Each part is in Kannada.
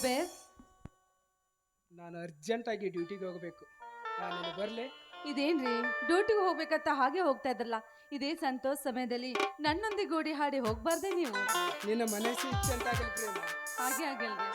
ಬೇಸ್? ನಾನು ಅರ್ಜೆಂಟಾಗಿ ಡ್ಯೂಟಿಗೆ ಹೋಗಬೇಕು. ನಾನು ಬರಲೇ? ಇದೇನ್ರಿ ಡ್ಯೂಟಿಗೆ ಹೋಗ್ಬೇಕಂತ ಹಾಗೆ ಹೋಗ್ತಾ ಇದ್ರಲ್ಲ, ಇದೇ ಸಂತೋಷ ಸಮಯದಲ್ಲಿ ನನ್ನೊಂದಿಗೆ ಗೋಡಿ ಹಾಡಿ ಹೋಗ್ಬಾರ್ದೆ ನೀವು? ನಿನ್ನ ಮನಸ್ಸು ಇಚ್ಚಂತಾಗಲಿ ಪ್ರೇಮ. ಹಾಗೆ ಆಗಲ್ರಿ.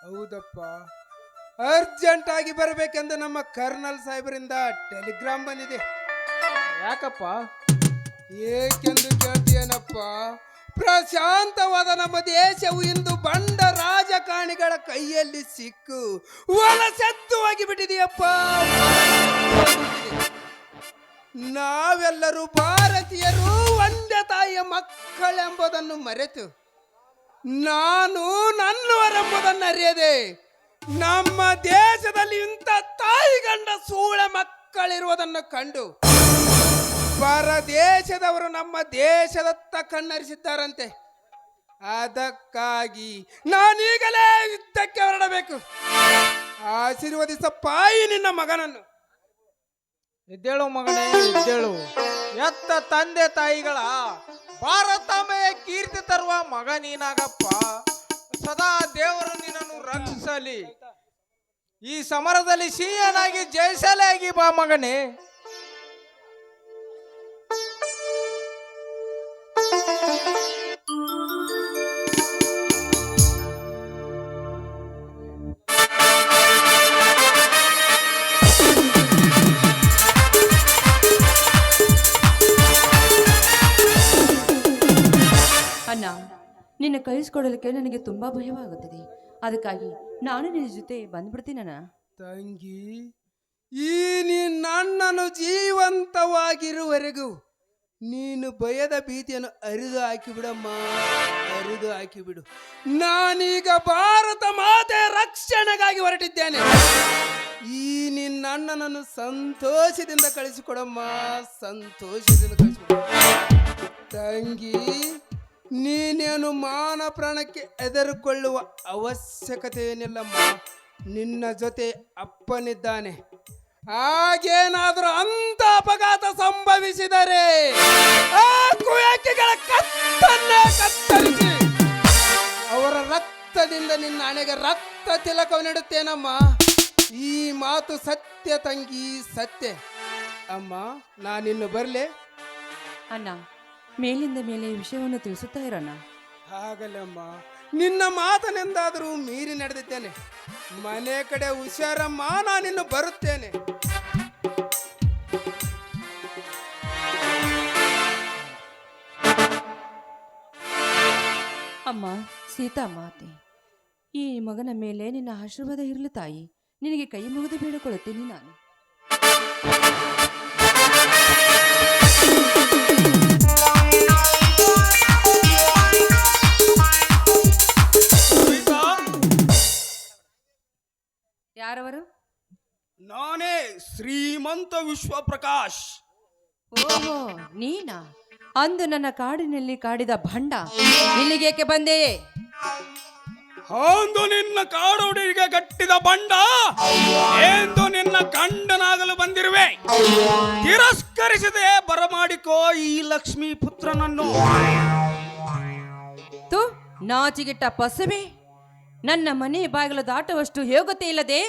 ಹೌದಪ್ಪ, ಅರ್ಜೆಂಟ್ ಆಗಿ ಬರಬೇಕೆಂದು ನಮ್ಮ ಕರ್ನಲ್ ಸಾಹೇಬರಿಂದ ಟೆಲಿಗ್ರಾಮ್ ಬಂದಿದೆ. ಯಾಕಪ್ಪ? ಏಕೆಂದು ಕೇಳ್ತೀಯನಪ್ಪ, ಪ್ರಶಾಂತವಾದ ನಮ್ಮ ದೇಶವು ಇಂದು ಬಂಡ ರಾಜಕಾರಣಿಗಳ ಕೈಯಲ್ಲಿ ಸಿಕ್ಕು ವಲಸೆದ್ದು ಹೋಗಿಬಿಟ್ಟಿದೆಯಪ್ಪ. ನಾವೆಲ್ಲರೂ ಭಾರತೀಯರು ಒಂದೇ ತಂದೆ ತಾಯಿಯ ಮಕ್ಕಳೆಂಬುದನ್ನು ಮರೆತು ನಾನು ನನ್ನವರೆಂಬುದನ್ನು ಅರಿಯದೆ ನಮ್ಮ ದೇಶದಲ್ಲಿ ಇಂಥ ತಾಯಿ ಗಂಡ ಸೂಳೆ ಮಕ್ಕಳಿರುವುದನ್ನು ಕಂಡು ಪರದೇಶದವರು ನಮ್ಮ ದೇಶದತ್ತ ಕಣ್ಣರಿಸಿದ್ದಾರಂತೆ. ಅದಕ್ಕಾಗಿ ನಾನೀಗಲೇ ಯುದ್ಧಕ್ಕೆ ಹೊರಡಬೇಕು. ಆಶೀರ್ವದಿಸಪ್ಪ ಈ ನಿನ್ನ ಮಗನನ್ನು. ಎದ್ದೇಳು ಮಗನೇ, ಎದ್ದೇಳು. ಎತ್ತ ತಂದೆ ತಾಯಿಗಳ ಭಾರತಾಂಬೆಯ ಕೀರ್ತಿ ತರುವ ಮಗ ನೀನಾಗಪ್ಪ. ಸದಾ ದೇವರು ನಿನ್ನನ್ನು ರಕ್ಷಿಸಲಿ. ಈ ಸಮರದಲ್ಲಿ ಸಿಂಹನಾಗಿ ಜಯಿಸಲೇ ಆಗಿ ಬಾ ಮಗನೇ. ಅಣ್ಣ, ನಿನ್ನ ಕಳಿಸ್ಕೊಡಲಿಕ್ಕೆ ನನಗೆ ತುಂಬಾ ಭಯವಾಗುತ್ತದೆ. ಅದಕ್ಕಾಗಿ ನಾನು ನಿನ್ನ ಜೊತೆ ಬಂದ್ಬಿಡ್ತೀನಣ್ಣ. ತಂಗಿ, ಈ ನನ್ನನ್ನು ಜೀವಂತವಾಗಿರುವವರೆಗೂ ನೀನು ಭಯದ ಭೀತಿಯನ್ನು ಅರಿದು ಹಾಕಿಬಿಡಮ್ಮ, ಅರಿದು ಹಾಕಿಬಿಡು. ನಾನೀಗ ಭಾರತ ಮಾತೆ ರಕ್ಷಣೆಗಾಗಿ ಹೊರಟಿದ್ದೇನೆ. ಈ ನಿನ್ನಣ್ಣನನ್ನು ಸಂತೋಷದಿಂದ ಕಳಿಸಿಕೊಡಮ್ಮ, ಸಂತೋಷದಿಂದ ಕಳಿಸಿಕೊಡ. ತಂಗಿ, ನೀನೇನು ಮಾನ ಪ್ರಾಣಕ್ಕೆ ಹೆದರಿಕೊಳ್ಳುವ ಅವಶ್ಯಕತೆ ಏನಿಲ್ಲಮ್ಮ. ನಿನ್ನ ಜೊತೆ ಅಪ್ಪನಿದ್ದಾನೆ. ಹಾಗೇನಾದರೂ ಅಂತ ಅಪಘಾತ ಸಂಭವಿಸಿದರೆ ಆ ಕುಯಕಿಗಳ ಕತ್ತನ್ನೇ ಕತ್ತರಿಸಿ ಅವರ ರಕ್ತದಿಂದ ನಿನ್ನ ಹಣೆಗೆ ರಕ್ತ ತಿಲಕವನ್ನಿಡುತ್ತೇನಮ್ಮ. ಈ ಮಾತು ಸತ್ಯ ತಂಗಿ, ಸತ್ಯ. ಅಮ್ಮ, ನಾನಿನ್ನು ಬರಲೇ? ಅಣ್ಣ, ಮೇಲಿಂದ ಮೇಲೆ ಈ ವಿಷಯವನ್ನು ತಿಳಿಸುತ್ತಾ ಇರೋಣ. ಹಾಗಲ್ಲಮ್ಮ, ನಿನ್ನ ಮಾತನೆಂದಾದರೂ ಮೀರಿ ನಡೆದಿದ್ದೇನೆ. ಮನೆ ಕಡೆ ಹುಷಾರಮ್ಮ, ನಾನಿನ್ನು ಬರುತ್ತೇನೆ. ಅಮ್ಮ ಸೀತಾ ಮಾತೆ, ಈ ಮಗನ ಮೇಲೆ ನಿನ್ನ ಆಶೀರ್ವಾದ ಇರಲಿ ತಾಯಿ. ನಿನಗೆ ಕೈ ಮುಗಿದು ಬೇಡಿಕೊಳ್ಳುತ್ತೀನಿ ನಾನು. ಯಾರವರು? ನಾನೇ ಶ್ರೀಮಂತ ವಿಶ್ವಪ್ರಕಾಶ್. ಓಹೋ, ನೀನಾ? ಅಂದು ನನ್ನ ಕಾಡಿನಲ್ಲಿ ಕಾಡಿದ ಭಂಡ ಇಲ್ಲಿಗೇಕೆ ಬಂದೆ? ಅಂದು ನಿನ್ನ ಕಾಡುಡಿಗೆ ಕಟ್ಟಿದ ಬಂಡ ಎಂದು ನಿನ್ನ ಗಂಡನಾಗಲು ಬಂದಿರುವೆ. ತಿರಸ್ಕರಿಸದೆ ಬರಮಾಡಿಕೋ ಈ ಲಕ್ಷ್ಮೀ ಪುತ್ರನನ್ನು. ತು ನಾಚಿಗಿಟ್ಟ ಪಸವೆ, ನನ್ನ ಮನೆ ಬಾಗಿಲು ದಾಟುವಷ್ಟು ಯೋಗ್ಯತೆ ಇಲ್ಲದೆ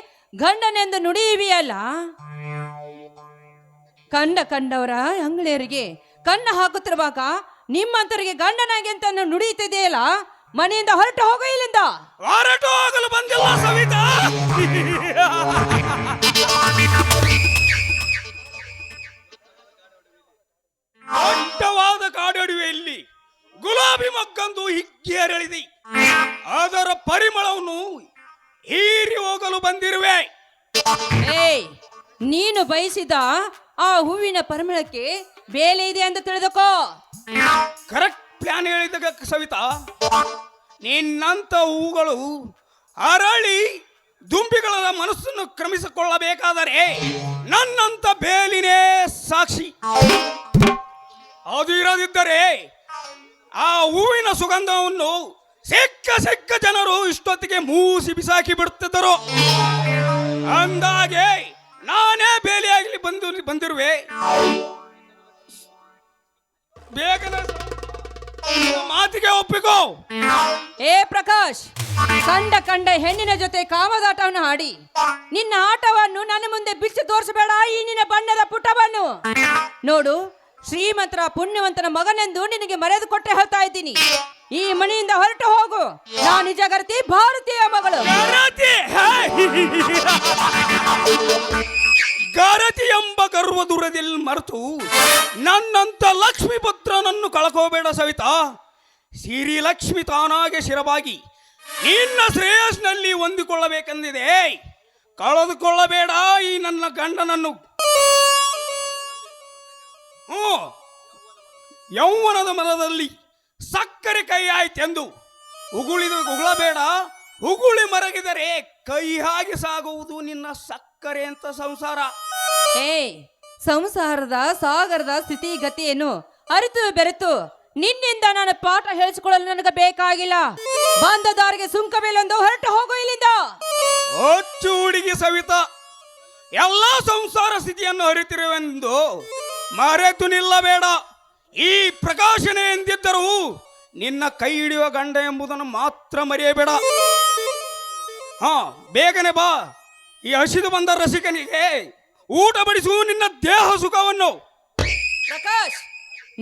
ಗಂಡನೆಂದು ನುಡಿಯುವಿಯಲ್ಲ. ಕಂಡವರ ಅಂಗಡಿಯರಿಗೆ ಕಣ್ಣ ಹಾಕುತ್ತಿರುವಾಗ ನಿಮ್ಮಂತರಿಗೆ ಗಂಡನಾಗಿ ಅಂತ ನುಡಿಯುತ್ತಿದೆಯಲ್ಲ. ಮನೆಯಿಂದ ಹೊರಟು ಹೋಗ, ಇಲ್ಲಿಂದ ಹೊರಟು ಹೋಗಲು ಬಂದಿಲ್ಲ ಸವಿತಾ. ದಟ್ಟವಾದ ಕಾಡಡಿವೆಯಲ್ಲಿ ಗುಲಾಬಿ ಮೊಗ್ಗಂದು ಹಿಗ್ಗೇರಳಿದೆ. ಅದರ ಪರಿಮಳವನ್ನು ಹೀರಿ ಹೋಗಲು ಬಂದಿರುವೆ. ಏಯ್, ನೀನು ಬಯಸಿದ ಆ ಹೂವಿನ ಪರಿಮಳಕ್ಕೆ ಬೇಲೆ ಇದೆ ಅಂತ ತಿಳಿದುಕೋ. ಕರೆಕ್ಟ್ ಪ್ಲಾನ್ ಹೇಳಿದಾಗ ಸವಿತಾ. ನಿನ್ನಂತ ಹೂಗಳು ಅರಳಿ ದುಂಬಿಗಳ ಮನಸ್ಸನ್ನು ಕ್ರಮಿಸಿಕೊಳ್ಳಬೇಕಾದರೆ ನನ್ನಂತ ಬೇಲಿನೇ ಸಾಕ್ಷಿ. ಅದು ಇರದಿದ್ದರೆ ಆ ಹೂವಿನ ಸುಗಂಧವನ್ನು ಸಿಕ್ಕ ಜನರು ಇಷ್ಟೊತ್ತಿಗೆ ಮೂಸಿ ಬಿಸಾಕಿ ಬಿಡುತ್ತಿದ್ದರು. ಅಂದಾಗೆ ನಾನೇ ಬೇಲಿಯಾಗಲಿ ಬಂದಿರುವೆ. ಬೇಗನೆ ಮಾತಿಗೆ ಒಪ್ಪಿಕೋ. ಏ ಪ್ರಕಾಶ್, ಕಂಡ ಹೆಣ್ಣಿನ ಜೊತೆ ಕಾಮದಾಟವನ್ನು ಆಡಿ ನಿನ್ನ ಆಟವನ್ನು ನನ್ನ ಮುಂದೆ ಬಿಚ್ಚಿ ತೋರಿಸಬೇಡ. ಈ ನಿನ್ನ ಬಣ್ಣದ ಪುಟವನ್ನು ನೋಡು. ಶ್ರೀಮಂತರ ಪುಣ್ಯವಂತನ ಮಗನೆಂದು ನಿನಗೆ ಮರೆದು ಕೊಟ್ಟೆ ಹೇಳ್ತಾ ಇದ್ದೀನಿ. ಈ ಮನೆಯಿಂದ ಹೊರಟು ಹೋಗು. ನಾ ನಿಜಗರ್ತಿ ಭಾರತೀಯ ಮಗಳು. ಗರತಿ ಎಂಬ ಗರ್ವ ದೂರದಲ್ಲಿ ಮರೆತು ನನ್ನಂತ ಲಕ್ಷ್ಮೀ ಪುತ್ರನನ್ನು ಕಳ್ಕೋಬೇಡ ಸವಿತಾ. ಸಿರಿ ಲಕ್ಷ್ಮಿ ತಾನಾಗೆ ಶಿರವಾಗಿ ನಿನ್ನ ಶ್ರೇಯಸ್ನಲ್ಲಿ ಹೊಂದಿಕೊಳ್ಳಬೇಕೆಂದಿದೆ. ಕಳೆದುಕೊಳ್ಳಬೇಡ ಈ ನನ್ನ ಗಂಡನನ್ನು. ಯೌವನದ ಮರದಲ್ಲಿ ಸಕ್ಕರೆ ಕೈ ಆಯ್ತೆಂದು ಉಗುಳಬೇಡ. ಉಗುಳಿ ಮರಗಿದರೆ ಕೈ ಹಾಗೆ ಸಾಗುವುದು ನಿನ್ನ ಸಕ್ಕರೆ ಅಂತ ಸಂಸಾರ. ಏ ಸಂಸಾರದ ಸಾಗರದ ಸ್ಥಿತಿಗತಿಯನ್ನು ಅರಿತು ಬೆರೆತು ನಿನ್ನಿಂದ ನಾನು ಪಾಠ ಹೇಳಿಸಿಕೊಳ್ಳಲು ನನಗೆ ಬೇಕಾಗಿಲ್ಲ. ಬಂದ ದಾರಿಗೆ ಸುಂಕಬೇಲೊಂದು ಹೊರಟು ಹೋಗು ಇಲ್ಲಿಂದ. ಒಚ್ಚು ಹುಡುಗಿ ಸವಿತಾ, ಎಲ್ಲ ಸಂಸಾರ ಸ್ಥಿತಿಯನ್ನು ಅರಿತಿರುವೆಂದು ಮರೆತು ನಿಲ್ಲಬೇಡ. ಈ ಪ್ರಕಾಶನೆ ಎಂದಿದ್ದರೂ ನಿನ್ನ ಕೈ ಹಿಡಿಯುವ ಗಂಡ ಎಂಬುದನ್ನು ಮಾತ್ರ ಮರೆಯಬೇಡ. ಬೇಗನೆ ಬಾ. ಈ ಹಸಿದು ಬಂದ ರಸಿಕನಿಗೆ ಊಟ ಬಡಿಸು ನಿನ್ನ ದೇಹ ಸುಖವನ್ನು. ಪ್ರಕಾಶ್,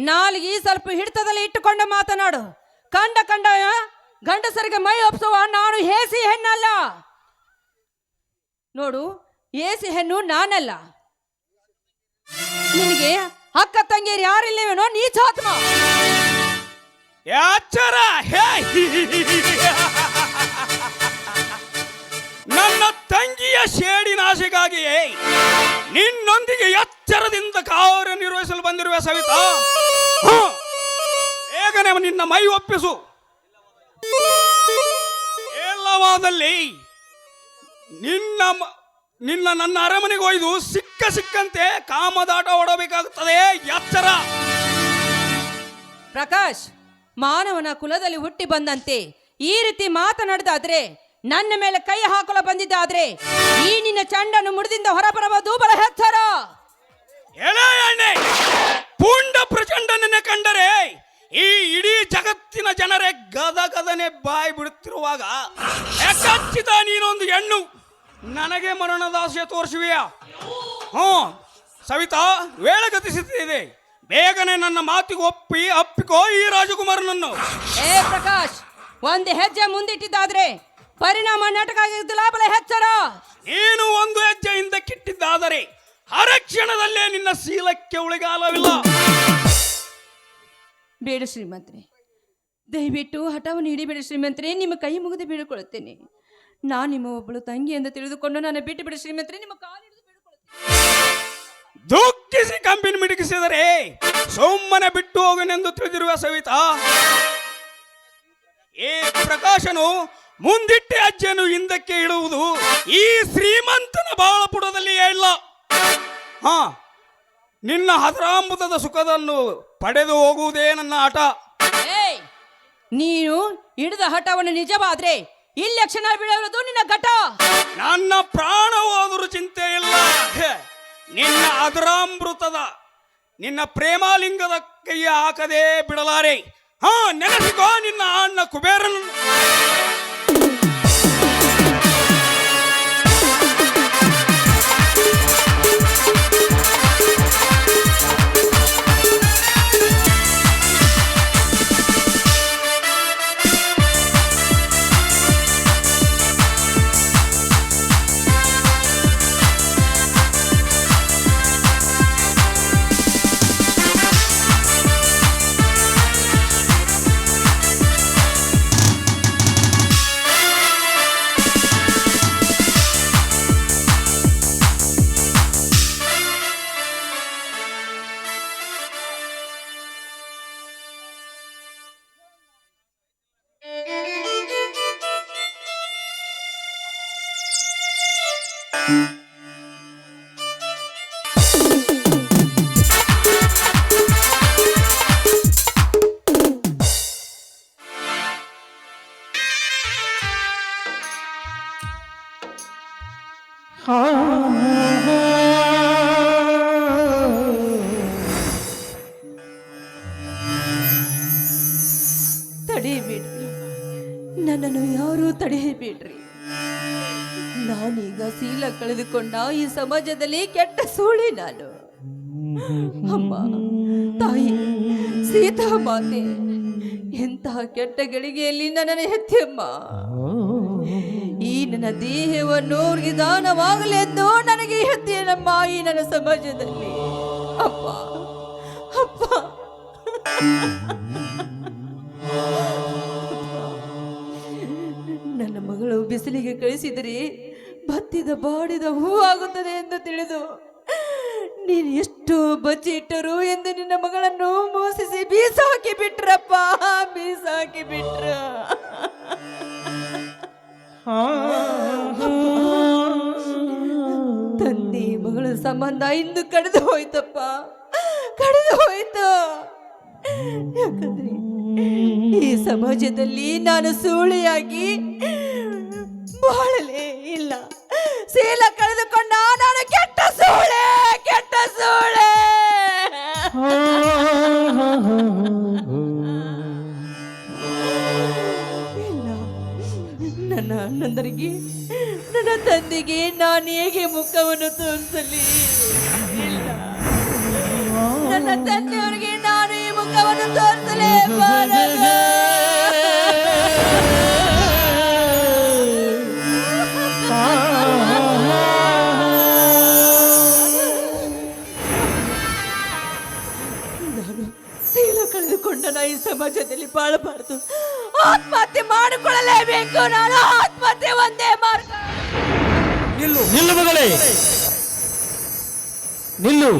ನಾಲಿಗೆ ಸ್ವಲ್ಪ ಹಿಡಿತದಲ್ಲಿ ಇಟ್ಟುಕೊಂಡು ಮಾತನಾಡು. ಕಂಡ ಗಂಡಸರಿಗೆ ಮೈ ಒಪ್ಸುವ ನಾನು ಹೇಸಿ ಹೆಣ್ಣಲ್ಲ. ನೋಡು, ಏಸಿ ಹೆಣ್ಣು ನಾನಲ್ಲ. ನಿನಗೆ ಅಕ್ಕ ತಂಗಿಯರು ಯಾರಿಲ್ಲವೇನೋ ನೀಚಾತ್ಮ. ಯಾಚರ ನನ್ನ ತಂಗಿಯ ಶೇಡಿನಾಶೆಗಾಗಿಯೇ ನಿನ್ನೊಂದಿಗೆ ಎಚ್ಚರದಿಂದ ಕಾರ್ಯನಿರ್ವಹಿಸಲು ಬಂದಿರುವೆ ಸವಿತಾ. ಬೇಗನೆ ನಿನ್ನ ಮೈ ಒಪ್ಪಿಸು. ಎಲ್ಲವಾದಲ್ಲಿ ನಿನ್ನ ನನ್ನ ಅರಮನೆಗೆ ಒಯ್ದು ಸಿಕ್ಕಂತೆ ಕಾಮದಾಟ ಓಡಬೇಕಾಗುತ್ತದೆ. ಎಚ್ಚರ. ಪ್ರಕಾಶ್, ಮಾನವನ ಕುಲದಲ್ಲಿ ಹುಟ್ಟಿ ಬಂದಂತೆ ಈ ರೀತಿ ಮಾತನಾಡಿದಾದ್ರೆ, ನನ್ನ ಮೇಲೆ ಕೈ ಹಾಕಲು ಬಂದಿದ್ದಾದ್ರೆ ಈ ನಿನ್ನ ಚಂಡನ್ನು ಮುಡಿದಿಂದ ಹೊರಬರಬಹುದು. ಬಲ ಎಚ್ಚರ. ಎಣ್ಣೆ ಪುಂಡ ಪ್ರಚಂಡನನ್ನೇ ಕಂಡರೆ ಈ ಇಡೀ ಜಗತ್ತಿನ ಜನರೇ ಗದಗದನೆ ಬಾಯಿ ಬಿಡುತ್ತಿರುವಾಗ ಖಚಿತ ನೀನೊಂದು ಹೆಣ್ಣು ನನಗೆ ಮರಣದಾಸೆ ತೋರಿಸುವೆಯಾ? ಸವಿತಾ, ವೇಳೆ ಗತಿಸುತ್ತಿದೆ. ಬೇಗನೆ ನನ್ನ ಮಾತಿಗೆ ಅಪ್ಪಿಕೋ ಈ ರಾಜಕುಮಾರನನ್ನು. ಏ ಪ್ರಕಾಶ್, ಒಂದು ಹೆಜ್ಜೆ ಮುಂದಿಟ್ಟಿದ್ದಾದ್ರೆ ಪರಿಣಾಮ ನಾಟಕ ಆಗಿದ್ದಿಲ್ಲ. ಬಲ ಎಚ್ಚರ. ನೀನು ಒಂದು ಹೆಜ್ಜೆ ಹಿಂದಕ್ಕಿಟ್ಟಿದ್ದಾದರೆ ಅರಕ್ಷಣದಲ್ಲೇ ನಿನ್ನ ಶೀಲಕ್ಕೆ ಉಳಿಗಾಲವಿಲ್ಲ. ಬೇಡ ಶ್ರೀಮಂತ್ರಿ, ದಯವಿಟ್ಟು ಹಠವನ್ನು ಹಿಡಿಬೇಡ ಶ್ರೀಮಂತ್ರಿ. ನಿಮ್ಮ ಕೈ ಮುಗಿದು ಬೇಡಿಕೊಳ್ಳುತ್ತೇನೆ. ನಾನು ನಿಮ್ಮ ಒಬ್ಬಳು ತಂಗಿ ಎಂದು ತಿಳಿದುಕೊಂಡು ನಾನು ಬಿಟ್ಟು ಬಿಡಿ ಶ್ರೀಮಂತ್ರಿ. ನಿಮ್ಮ ಕಾಲಿಡಿದು ಬೇಡಿಕೊಳ್ಳುತ್ತೇನೆ. ದುಃಖಿಸಿ ಕಂಬಿನ ಮಿಡುಕಿಸಿದರೆ ಸುಮ್ಮನೆ ಬಿಟ್ಟು ಹೋಗನೆಂದು ತಿಳಿದಿರುವ ಸವಿತಾ, ಈ ಪ್ರಕಾಶನು ಮುಂದಿಟ್ಟೆ ಅಜ್ಜನು ಹಿಂದಕ್ಕೆ ಇಡುವುದು ಈ ಶ್ರೀಮಂತನ ಬಾಳಪುಟದಲ್ಲಿಯೇ ಇಲ್ಲ. ನಿನ್ನ ಹದರಾಮೃತದ ಸುಖವನ್ನು ಪಡೆದು ಹೋಗುವುದೇ ನನ್ನ ಹಠ. ನೀನು ಹಿಡಿದ ಹಠವನ್ನು ನಿಜವಾದ್ರೆ ಇಲ್ಲಿ ಕ್ಷಣ ಬೀಳುವುದು ನಿನ್ನ ಘಟ. ನನ್ನ ಪ್ರಾಣ ಹೋದರೂ ಚಿಂತೆ ಇಲ್ಲ. ನಿನ್ನ ಹದರಾಮೃತದ ನಿನ್ನ ಪ್ರೇಮಾಲಿಂಗದ ಕೈಯ ಹಾಕದೆ ಬಿಡಲಾರೆ. ನೆನಸಿಕೋ ನಿನ್ನ ಅಣ್ಣ ಕುಬೇರನ. ತಡೆಯಬೇಡ್ರಿ, ನನ್ನನ್ನು ಯಾರೂ ತಡೆಯಬೇಡ್ರಿ. ನಾನೀಗ ಶೀಲ ಕಳೆದುಕೊಂಡ ಈ ಸಮಾಜದಲ್ಲಿ ಕೆಟ್ಟ ಸೂಳಿ ನಾನು. ಅಮ್ಮ, ತಾಯಿ ಸೀತಾ ಮಾತೆ, ಎಂತಹ ಕೆಟ್ಟ ಗಳಿಗೆಯಲ್ಲಿ ನನ್ನನ್ನು ಹೆತ್ತಮ್ಮ. ಈ ನನ್ನ ದೇಹವನ್ನು ಅವ್ರಿಗೆ ದಾನವಾಗಲೆಂದು ನನಗೆ ಹೆತ್ತೇನಮ್ಮ ಈ ನನ್ನ ಸಮಾಜದಲ್ಲಿ. ಅಪ್ಪ ಅಪ್ಪ, ನನ್ನ ಮಗಳು ಬಿಸಿಲಿಗೆ ಕಳಿಸಿದರೆ ಬತ್ತಿದ ಬಾಡಿದ ಹೂವಾಗುತ್ತದೆ ಎಂದು ತಿಳಿದು ನೀನು ಎಷ್ಟು ಬಚ್ಚಿಟ್ಟರು ಎಂದು ನಿನ್ನ ಮಗಳನ್ನು ಮೋಸಿಸಿ ಬೀಸಾಕಿ ಬಿಟ್ರಪ್ಪ, ಬೀಸಾಕಿ ಬಿಟ್ರ. ತಂದೆ ಮಗಳ ಸಂಬಂಧ ಇಂದು ಕಡಿದು ಹೋಯ್ತಪ್ಪ, ಕಡಿದು ಹೋಯ್ತು. ಯಾಕಂದ್ರೆ ಈ ಸಮಾಜದಲ್ಲಿ ನಾನು ಸೂಳೆಯಾಗಿ ಬಾಳಲೇ ಇಲ್ಲ. ಶೀಲ ಕಳೆದುಕೊಂಡ ನಾನು ಕೆಟ್ಟ ಸೂಳೆ, ಕೆಟ್ಟ ಸೂಳೆ. ಇಲ್ಲ, ನನ್ನ ಅಣ್ಣಂದರಿಗೆ, ನನ್ನ ತಂದೆಗೆ ನಾನು ಹೇಗೆ ಮುಖವನ್ನು ತೋರಿಸಲಿ? ಇಲ್ಲ, ನನ್ನ ತಂದೆಯವರಿಗೆ ನಾನು ಈ ಮುಖವನ್ನು ತೋರಿಸಲೇಬಾರದು. ಕಳೆದುಕೊಂಡ ಈ ಸಮಾಜದಲ್ಲಿ ಬಾಳಬಾರದು, ಆತ್ಮಹತ್ಯೆ ಮಾಡಿಕೊಳ್ಳಲೇಬೇಕು. ನಾನು ಆತ್ಮಹತ್ಯೆ ಒಂದೇ ಮಾರ್ಗ. ನಿಲ್ಲು ಮಗಳೇ, ನಿಲ್ಲು.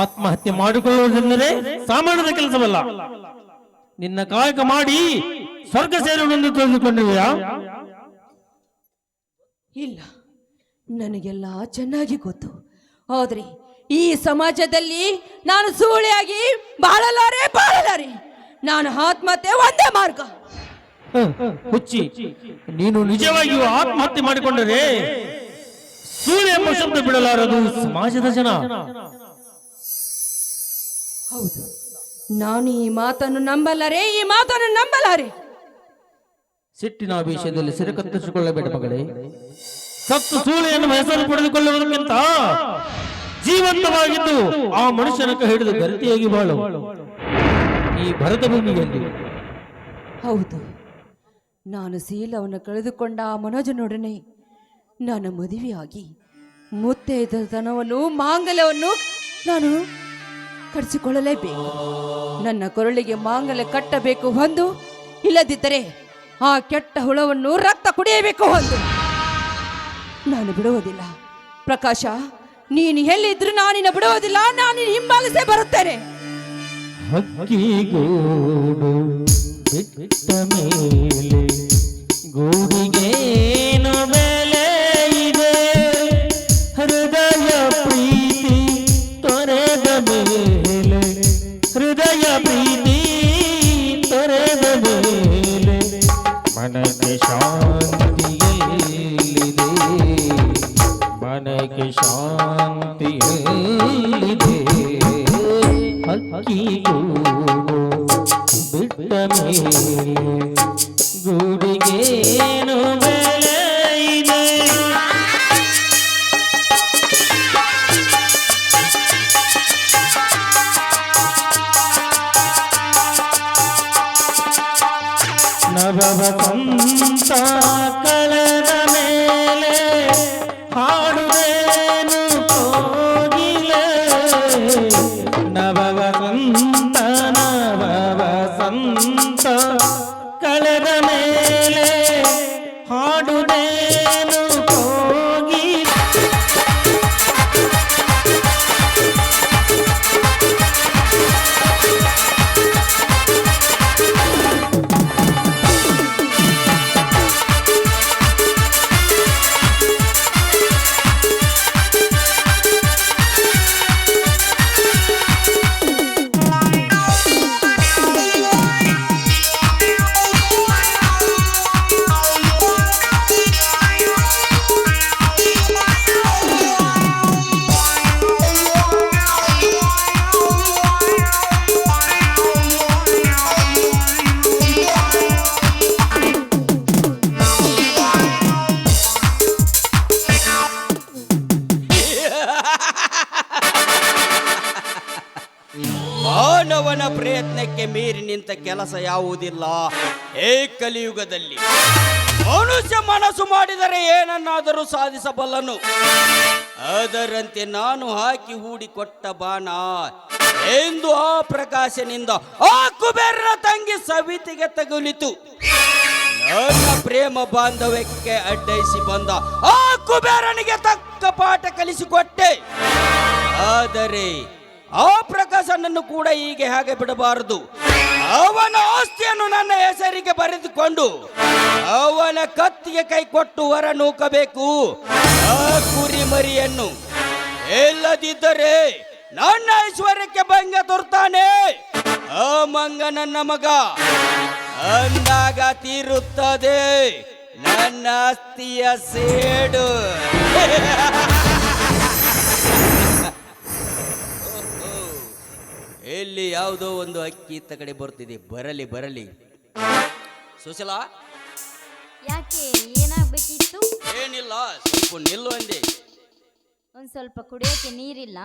ಆತ್ಮಹತ್ಯೆ ಮಾಡಿಕೊಳ್ಳುವುದೆಂದರೆ ಸಾಮಾನ್ಯದ ಕೆಲಸವಲ್ಲ. ನಿನ್ನ ಕಾಯಕ ಮಾಡಿ ಸ್ವರ್ಗ ಸೇರುವುದೆಂದು ತಿಳಿದುಕೊಂಡಿವೆಯಾ? ಇಲ್ಲ, ನನಗೆಲ್ಲ ಚೆನ್ನಾಗಿ ಗೊತ್ತು. ಆದ್ರೆ ಈ ಸಮಾಜದಲ್ಲಿ ನಾನು ಸೂಳೆಯಾಗಿ ಬಾಳಲಾರೆ. ನಾನು ಆತ್ಮಹತ್ಯೆ ಒಂದೇ ಮಾರ್ಗ. ಹುಚ್ಚಿ, ನೀನು ನಿಜವಾಗಿಯೂ ಆತ್ಮಹತ್ಯೆ ಮಾಡಿಕೊಂಡರೆ ಸೂಳೆ ಎಂಬ ಶಬ್ದ ಬಿಡಲಾರದು ಸಮಾಜದ ಜನ. ಹೌದು, ನಾನು ಈ ಮಾತನ್ನು ನಂಬಲಾರೆ. ಸಿಟ್ಟಿನ ವಿಷಯದಲ್ಲಿ ಸಿರೆ ಕತ್ತರಿಸಿಕೊಳ್ಳಬೇಡ ಮಗಳೇ. ಸತ್ತು ಸೂಳೆ ಎನ್ನುವ ಹೆಸರು ಪಡೆದುಕೊಳ್ಳುವುದಕ್ಕಿಂತ ಜೀವಂತವಾಗಿದ್ದು ಆ ಮನುಷ್ಯನ ಕೈ ಹಿಡಿದು ಗರಿತಿಯಾಗಿ ಬಾಳು ಈ ಭರತ ಭೂಮಿಯಲ್ಲಿ. ಹೌದು, ನಾನು ಶೀಲವನ್ನು ಕಳೆದುಕೊಂಡ ಆ ಮನೋಜನೊಡನೆ ನಾನು ಮದುವೆಯಾಗಿ ಮುತ್ತೈದತನವನ್ನು, ಮಾಂಗಲ್ಯವನ್ನು ನಾನು ಕಟ್ಟಿಸಿಕೊಳ್ಳಲೇಬೇಕು. ನನ್ನ ಕೊರಳಿಗೆ ಮಾಂಗಲ್ಯ ಕಟ್ಟಬೇಕು ಒಂದು, ಇಲ್ಲದಿದ್ದರೆ ಆ ಕೆಟ್ಟ ಹುಳವನ್ನು ರಕ್ತ ಕುಡಿಯಬೇಕು ಒಂದು. ನಾನು ಬಿಡುವುದಿಲ್ಲ ಪ್ರಕಾಶ, ನೀನು ಎಲ್ಲಿದ್ರು ನಾನಿನ್ನ ಬಿಡುವುದಿಲ್ಲ. ನಾನು ಹಿಂಬಾಲಿಸೇ ಬರುತ್ತೇನೆ. ಹಕ್ಕಿಗೂಡು ಬಿಟ್ಟ ಮೇಲೆ ಗೂಡಿಗೇನು ಬೆಲೆ ಇದೆ, ಹೃದಯ ಪ್ರೀತಿ ತೊರೆದ ಮೇಲೆ, ಹೃದಯ ಪ್ರೀತಿ ತೊರೆದ ಮೇಲೆ ಮನಕ್ಕೆ ಶಾಂತಿಯಲ್ಲಿದೆ, ಮನಕ್ಕೆ ಶಾಂತಿಯಲ್ಲಿದೆ. ಹಕ್ಕಿಗೂಡು ಬಿಟ್ಟ ಮೇಲೆ ಗೂಡಿಗೇನು ಬೆಲೆ ಇದೆ. ನವವಸಂತ ಕಳೆದ ಮೇಲೆ ಹಾಡುವೇನು ಕೋಗಿಲೆ, ನವವಸಂತ ಕಳೆದ ಮೇಲೆ ಹಾಡುವೇನು ಕೋಗಿಲೆ. ಮಾನವನ ಪ್ರಯತ್ನಕ್ಕೆ ಮೀರಿ ನಿಂತ ಕೆಲಸ ಯಾವುದಿಲ್ಲ. ಈ ಕಲಿಯುಗದಲ್ಲಿ ಮನುಷ್ಯ ಮನಸ್ಸು ಮಾಡಿದರೆ ಏನನ್ನಾದರೂ ಸಾಧಿಸಬಲ್ಲನು. ಅದರಂತೆ ನಾನು ಹಾಕಿ ಹೂಡಿಕೊಟ್ಟ ಬಾಣ ಎಂದು ಆ ಪ್ರಕಾಶನಿಂದ ಆ ಕುಬೇರನ ತಂಗಿ ಸವಿತಿಗೆ ತಗುಲಿತು. ನನ್ನ ಪ್ರೇಮ ಬಾಂಧವ್ಯಕ್ಕೆ ಅಡ್ಡೈಸಿ ಬಂದ ಆ ಕುಬೇರನಿಗೆ ತಕ್ಕ ಪಾಠ ಕಲಿಸಿಕೊಟ್ಟೆ. ಆದರೆ ಆ ಪ್ರಕಾಶನನ್ನು ಕೂಡ ಹೀಗೆ ಹಾಗೆ ಬಿಡಬಾರದು. ಅವನ ಆಸ್ತಿಯನ್ನು ನನ್ನ ಹೆಸರಿಗೆ ಬರೆದುಕೊಂಡು ಅವನ ಕತ್ತಿಗೆ ಕೈ ಕೊಟ್ಟು ಹೊರ ನೂಕಬೇಕು ಆ ಕುರಿ ಮರಿಯನ್ನು. ಇಲ್ಲದಿದ್ದರೆ ನನ್ನ ಐಶ್ವರ್ಯಕ್ಕೆ ಭಂಗ ತೋರ್ತಾನೆ ಆ ಮಂಗ ನನ್ನ ಮಗ. ಅಂದಾಗ ತೀರುತ್ತದೆ ನನ್ನ ಆಸ್ತಿಯ ಸೇಡು. ಇಲ್ಲಿ ಯಾವುದೋ ಒಂದು ಅಕ್ಕಿ ತಗಡೆ ಬರ್ತಿದೆ. ಬರಲಿ ಬರಲಿ. ಸುಶೀಲಾ, ಯಾಕೆ ಏನಾಗ್ಬೇಕಿತ್ತು? ಏನಿಲ್ಲ, ಸ್ವಲ್ಪ ನಿಲ್ಲು ಅಂದೆ. ಒಂದ್ ಸ್ವಲ್ಪ ಕುಡಿಯೋಕೆ ನೀರಿಲ್ಲ,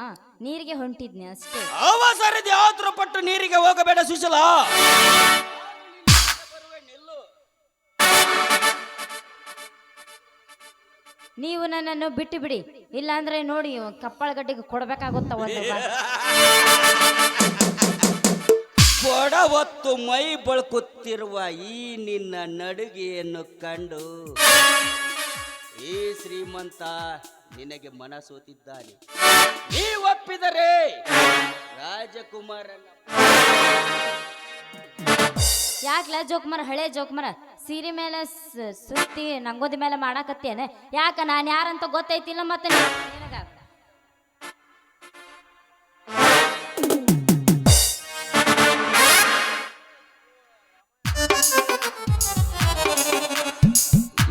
ನೀರಿಗೆ ಹೊಂಟಿದ್ನಿ ಅಷ್ಟೇ. ಅವಸರದಿ ಆತುರ ಪಟ್ಟು ನೀರಿಗೆ ಹೋಗಬೇಡ ಸುಶೀಲಾ. ನೀವು ನನ್ನನ್ನು ಬಿಟ್ಟು ಬಿಡಿ, ಇಲ್ಲಾಂದ್ರೆ ನೋಡಿ ಕಪ್ಪಳ ಗಡ್ಡೆಗೆ ಕೊಡ್ಬೇಕಾಗುತ್ತ ಒಂದು ಕೊಡ ಹೊತ್ತು ಮೈ ಬಳಕುತ್ತಿರುವ ಈ ನಿನ್ನ ನಡುಗೆಯನ್ನು ಕಂಡು ಈ ಶ್ರೀಮಂತ ನಿನಗೆ ಮನಸೋತಿದ್ದಾನೆ. ನೀ ಒಪ್ಪಿದರೆ ರಾಜಕುಮಾರನ. ಯಾಕ್ಲ ಜೋಕ್ಮರ, ಹಳೆ ಜೋಕ್ಮರ, ಸೀರೆ ಮೇಲೆ ಸುತ್ತಿ ನಂಗೋದಿ ಮೇಲೆ ಮಾಡಾಕತ್ತೇನೆ. ಯಾಕ ನಾನು ಯಾರಂತ ಗೊತ್ತೈತಿಲ್ಲ ಮತ್ತೆ ನಿನಗ?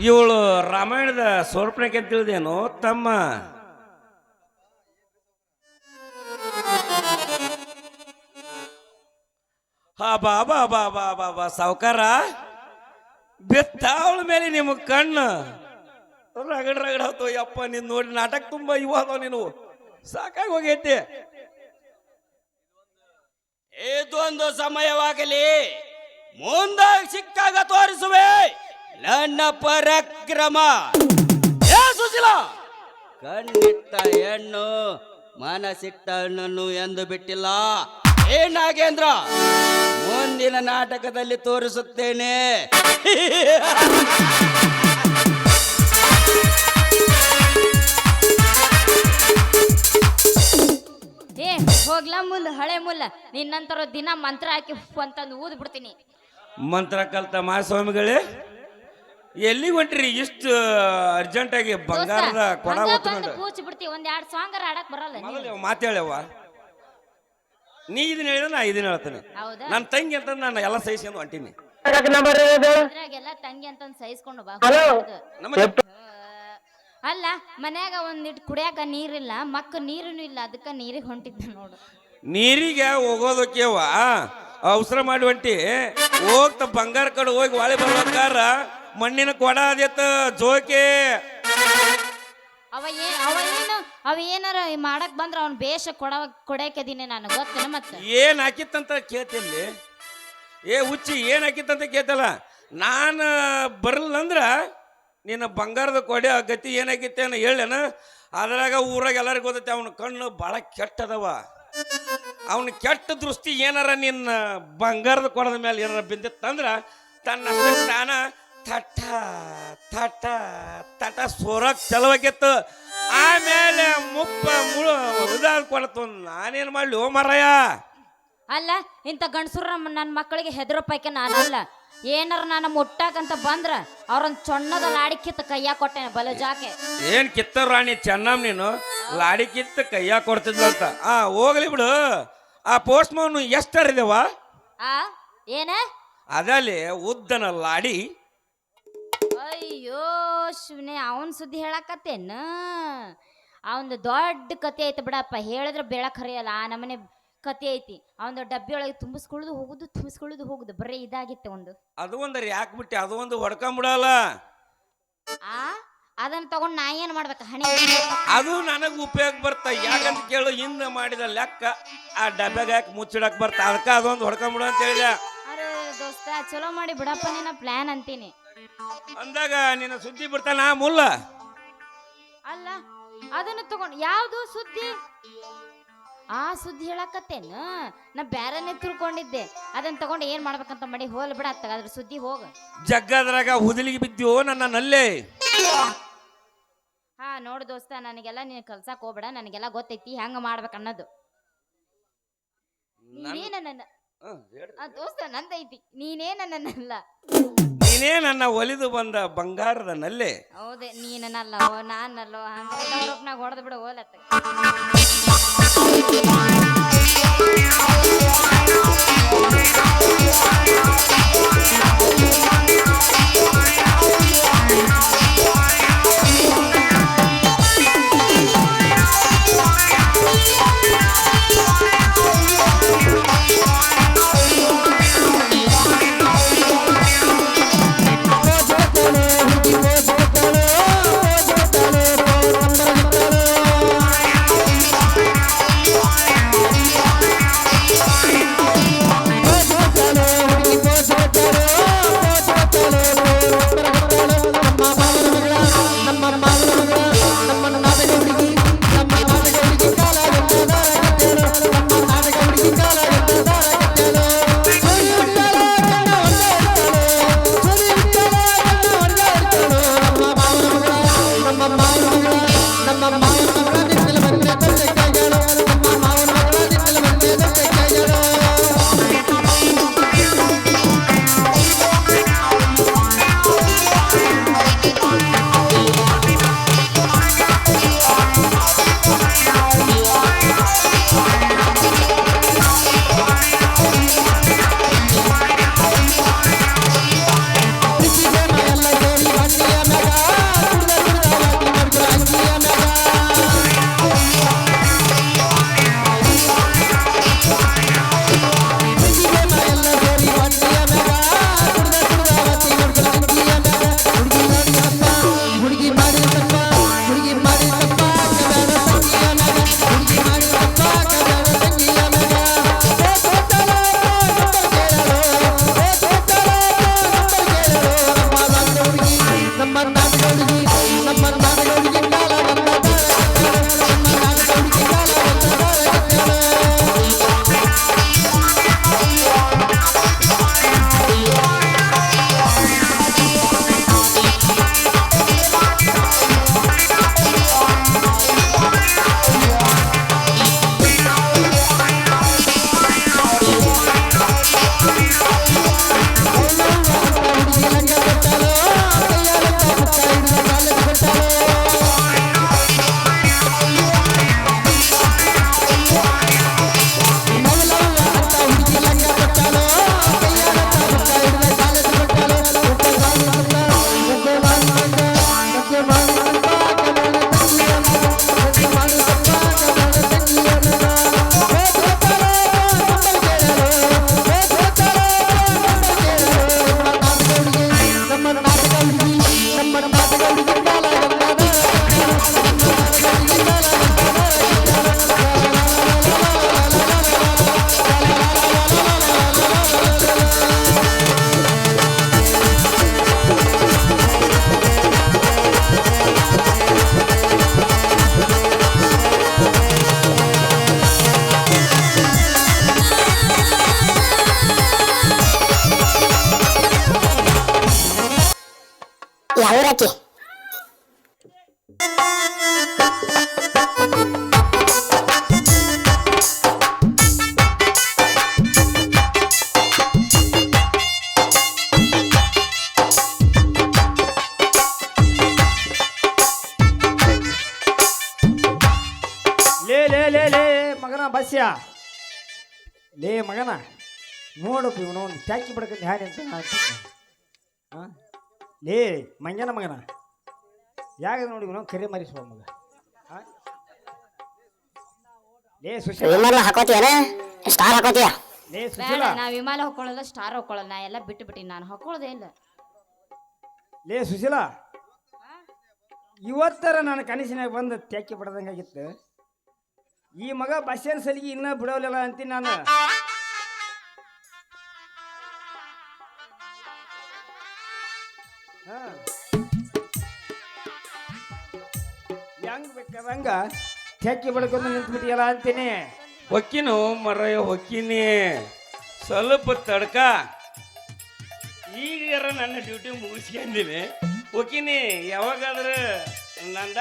ಇವಳು ರಾಮಾಯಣದ ಸ್ವರ್ಪಣಕ್ಕೆ ಅಂತ ತಿಳಿದೇನು ತಮ್ಮ? ಹಾ ಬಾ ಬಾ ಬಾ ಬಾ ಬಾ ಬಾ ಸಾವುಕಾರ, ಬೆತ್ತಾವಳ ಮೇಲೆ ನಿಮ್ಮ ಕಣ್ಣು ರಗಡ್ ರಗಡ್ ಹೋತು. ಯಪ್ಪ ನೀನ್ ನೋಡಿ ನಾಟಕ ತುಂಬಾ ಇವಾದ ನೀನು, ಸಾಕಾಗಿ ಹೋಗೈತಿ. ಇದೊಂದು ಸಮಯವಾಗಲಿ, ಮುಂದೆ ಸಿಕ್ಕಾಗ ತೋರಿಸುವೆ ನನ್ನ ಪರಾಕ್ರಮ. ಏ ಸುಶೀಲಾ, ಕಣ್ಣಿಟ್ಟ ಹೆಣ್ಣು ಮನಸ್ಸಿಟ್ಟ ಹಣ್ಣನ್ನು ಎಂದು ಬಿಟ್ಟಿಲ್ಲ. ಏ ನಾಗೇಂದ್ರ, ಮುಂದಿನ ನಾಟಕದಲ್ಲಿ ತೋರಿಸುತ್ತೇನೆ. ಏ ಹೋಗ್ಲಾ ಮುಲ್ಲ, ಹಳೆ ಮುಲ್ಲ, ನಿನ್ನಂತರ ದಿನ ಮಂತ್ರ ಹಾಕಿ ಅಂತಂದು ಊದ್ ಬಿಡ್ತೀನಿ. ಮಂತ್ರ ಕಲ್ತ ಮಹಾಸ್ವಾಮಿಗಳೇ, ಎಲ್ಲಿಗೆ ಹೊಂಟ್ರಿ ಇಷ್ಟು ಅರ್ಜೆಂಟ್ ಆಗಿ? ಬಂಗಾರದ ಕೊಡ ಹೊತ್ಕೊಂಡು ಕೂಚ್ ಬಿಡ್ತೀವಿ. ಒಂದ್ 2 ಸಾಂಗ್ ಆಡಕ್ ಬರಲ್ಲ ನೀನು. ಮಾತೇಳವ್ವ, ನೀ ಇದನ್ನ ಹೇಳಿದ್ರೆ ನಾ ಇದನ್ನ ಹೇಳ್ತೇನೆ. ಹೌದಾ? ನನ್ನ ತಂಗಿ ಅಂತ ನಾನು ಎಲ್ಲ ಸಹಿಸ್ಕೊಂಡು ಹೊಂಟೀನಿ. ಅದ್ರಾಗೆಲ್ಲ ತಂಗಿ ಅಂತ ಸಹಿಸ್ಕೊಂಡು ಬಾ. ಅಲ್ಲ, ಮನ್ಯಾಗ ಒಂದಿಟ್ಟು ಕುಡಿಯಾಕ ನೀರಿಲ್ಲ, ಮಕ್ಕ ನೀರನು ಇಲ್ಲ, ಅದಕ್ಕ ನೀರಿಗೆ ಹೊಂಟಿದ್ದ ನೋಡು. ನೀರಿಗೆ ಹೋಗೋದಕ್ಕೆವ ಅವಸರ ಮಾಡಿ ಹೊಂಟಿ ಹೋಗ್ತ ಬಂಗಾರ ಕಡೆ ಹೋಗಿ ವಾಳೆ ಬರ್ಬೇಕಾರ ಮಣ್ಣಿನ ಕೊಡ ಅದೇತ ಜೋಕೆ. ಅವ ಏನಾರ ಮಾಡಕ್ ಬಂದ್ರ ಅವ್ನ ಬೇಷ ಕೊಡಕದೀನಿ ನಾನು, ಗೊತ್ತೇನ? ಮತ್ತೆ ಏನ್ ಹಾಕಿತ್ತಂತ ಕೇಳ್ತಿಲ್ಲಿ? ಏ ಹುಚ್ಚಿ, ಏನ್ ಹಾಕಿತ್ತಂತ ಕೇಳ್ತಲ್ಲ. ನಾನು ಬರಲ್ಲ ಅಂದ್ರ ನಿನ್ನ ಬಂಗಾರದ ಕೊಡೆ ಗತಿ ಏನಾಗಿತ್ತೇನ ಹೇಳೇನ? ಅದ್ರಾಗ ಊರಾಗ ಎಲ್ಲರಿಗೂ ಗೊತ್ತೈತಿ ಅವನ ಕಣ್ಣು ಭಾಳ ಕೆಟ್ಟದವ. ಅವನ ಕೆಟ್ಟ ದೃಷ್ಟಿ ಏನಾರ ನಿನ್ನ ಬಂಗಾರದ ಕೊಡದ ಮೇಲೆ ಏನಾರ ಬಿದ್ದಿತ್ತಂದ್ರ ತನ್ನ ತಾನ ಥಟ ಥಟ ಥಟ ಸೋರಕ್ ಚಲವಾಗಿತ್ತು. ಆಮೇಲೆ ಮುಪ್ಪ ಮುಳು ಉದಾದ ಕೊಡತು. ನಾನೇನು ಮಾಡ್ಲಿ ಓ ಮರಯ್ಯ? ಅಲ್ಲ, ಇಂಥ ಗಂಡಸುರ ನನ್ನ ಮಕ್ಕಳಿಗೆ ಹೆದರೋ ಪೈಕೆ ನಾನಲ್ಲ. ಏನಾರ ನಾನು ಮುಟ್ಟಾಕಂತ ಬಂದ್ರ ಅವ್ರೊಂದ್ ಚೊಣ್ಣದ ಲಾಡಿ ಕಿತ್ತ ಕೈಯಾಗ ಕೊಟ್ಟೇನೆ ಬಲ ಜಾಕೆ. ಏನ್ ಕಿತ್ತ ರಾಣಿ ಚೆನ್ನಮ್ಮ ನೀನು? ಲಾಡಿ ಕಿತ್ತ ಕೈಯಾಗ ಕೊಡ್ತಿದ್ಲಂತ. ಹೋಗ್ಲಿ ಬಿಡು. ಆ ಪೋಸ್ಟ್ ಮಾವನು ಎಷ್ಟರಿದೇವ? ಏನ ಅದಲ್ಲಿ ಉದ್ದನ ಲಾಡಿ. ಅಯ್ಯೋ ಶಿವನೇ, ಅವನ್ ಸುದ್ದಿ ಹೇಳಕತ್ತೇನ? ಅವಂದು ದೊಡ್ಡ ಕತೆ ಐತಿ ಬಿಡಪ್ಪ, ಹೇಳಿದ್ರೆ ಬೆಳಕ್ ಹರಿಯಲ್ಲ ಆ ನಮ್ಮನೆ ಕತೆ ಐತಿ. ಅವನ ಡಬ್ಬಿ ಒಳಗೆ ತುಂಬಿಸ್ಕೊಳ್ಳೋದು ಹೋಗುದು ಬರೀ ಇದಾಗಿತ್ತೆ ಒಂದು. ಅದು ಒಂದರ ಯಾಕೆ ಬಿಟ್ಟೆ? ಅದು ಒಂದು ಹೊಡ್ಕೊಂಬಿಡಲ್ಲ. ಅದನ್ನ ತಗೊಂಡ್ ನಾ ಏನ್ ಮಾಡ್ಬೇಕ? ಹಣೆ ಅದು ನನಗೆ ಉಪಯೋಗ ಬರ್ತ. ಯಾಕಂತ ಕೇಳು, ಹಿಂದೆ ಮಾಡಿದ ಲೆಕ್ಕ ಆ ಡಬ್ಯಾಗ ಹಾಕಿ ಮುಚ್ಚಿಡಕ್ ಬರ್ತ. ಅದಕ್ಕೆ ಅದೊಂದು ಹೊಡ್ಕೊಂಬಿಡು ಅಂತ ಹೇಳಿದೆ. ಅರೆ ದೋಸ್ತ, ಚಲೋ ಮಾಡಿ ಬಿಡಪ್ಪ, ನಿನ್ನ ಪ್ಲಾನ್ ಅಂತೀನಿ. ಅಂದಾಗ ನಿನ್ನ ಸುದ್ದಿ ಬಿಡ್ತಾನ ಮುಲ್ಲ. ಅಲ್ಲ, ಅದನ್ನ ತಗೊಂಡ್ ಯಾವ್ದು ಸುದ್ದಿ? ಆ ಸುದ್ದಿ ಹೇಳಕತ್ತೇನ? ನಾ ಬ್ಯಾರನ್ನೇ ತಿಳ್ಕೊಂಡಿದ್ದೆ. ಅದನ್ನ ತಗೊಂಡು ಏನ್ ಮಾಡ್ಬೇಕಂತ ಮಾಡಿ ಹೋಲ್ ಬಿಡ, ಅದ್ರ ಸುದ್ದಿ ಹೋಗ. ಜಗ್ಗದ್ರಾಗ ಹುದಲಿಗೆ ಬಿದ್ದೀವೋ ನನ್ನ ನಲ್ಲೇ. ಹಾ ನೋಡು ದೋಸ್ತ, ನನಗೆಲ್ಲ ನೀನು ಕಲ್ಸಕ್ ಹೋಗ್ಬೇಡ, ನನಗೆಲ್ಲ ಗೊತ್ತೈತಿ ಹೆಂಗ ಮಾಡ್ಬೇಕು ಅನ್ನೋದು. ನೀನೇ ನನ್ನ ದೋಸ್ತ, ನಂದೈತಿ, ನೀನೇ ನನ್ನಲ್ಲ. ನೀನೇ ನನ್ನ ಒಲಿದು ಬಂದ ಬಂಗಾರದ ನಲ್ಲೆ. ಹೌದೇ, ನೀನಲ್ಲೋ ನಾನಲ್ಲೋ ಹಂಗ ಹೊಡೆದು ಬಿಡು ಹೋಲತ್ತ. ಯಾವೂರಾಕಿ? ಲೇ ಲೇ ಲೇ ಲೇ ಮಗನ ಬಸ್ಯ, ಲೇ ಮಗನ ನೋಡಪ್ಪ ಇವನೊಂದು ಟ್ಯಾಕಿ ಬಿಡಕಂತ ಹ್ಯಾಡಿ ಅಂತ ಹಾಂ. ಲೇ ಮಂಜನ ಮಗನ, ಯಾಕೆ ನೋಡಿ ಇವನು ಕರೆ ಮರಿಸುವ ಮಗ. ಲೇ ಸುಶೀಲ, ವಿಮಾನ ಹಾಕೋತಿಯನ ಸ್ಟಾರ್ ಹಾಕೋತಿಯ? ಲೇ ಬೇಡ, ಸುಶೀಲ, ನಾ ವಿಮಾನ ಹಾಕೊಳ್ಳಲ್ಲ, ಸ್ಟಾರ್ ಹಾಕೊಳ್ಳಲ್ಲ, ನಾ ಎಲ್ಲ ಬಿಟ್ಟು ಬಿಟ್ಟಿನಿ, ನಾನು ಹಾಕೊಳ್ಳೋದೇ ಇಲ್ಲ. ಲೇ ಸುಶೀಲ, ಇವತ್ತರ ನನ್ನ ಕನಸಿನಾಗ ಬಂದು ಟ್ಯಾಕಿ ಬಿಡದಂಗಾಗಿತ್ತು. ಈ ಮಗ ಬಸ್ಸಿನ ಸಲಿಗೆ ಇನ್ನೂ ಬಿಡೋಲಿಲ್ಲ ಅಂತೀನಿ ನಾನು. ಹೆಂಗ್ ಬೇಕಾದಂಗ ಟ್ಯಾಕಿ ಬಿಡ್ಕೊಂಡು ನಿಂತ್ಬಿಟ್ಟಿಯಲ್ಲ ಅಂತೀನಿ. ಹೊಕ್ಕಿನು ಮರ ಹೊಕ್ಕಿನಿ, ಸ್ವಲ್ಪ ತಡ್ಕ. ಈಗಾರ ನನ್ನ ಡ್ಯೂಟಿ ಮುಗಿಸ್ಕೊಂಡಿನಿ, ಹೊಕ್ಕಿನಿ. ಯಾವಾಗಾದ್ರೆ ನಂದ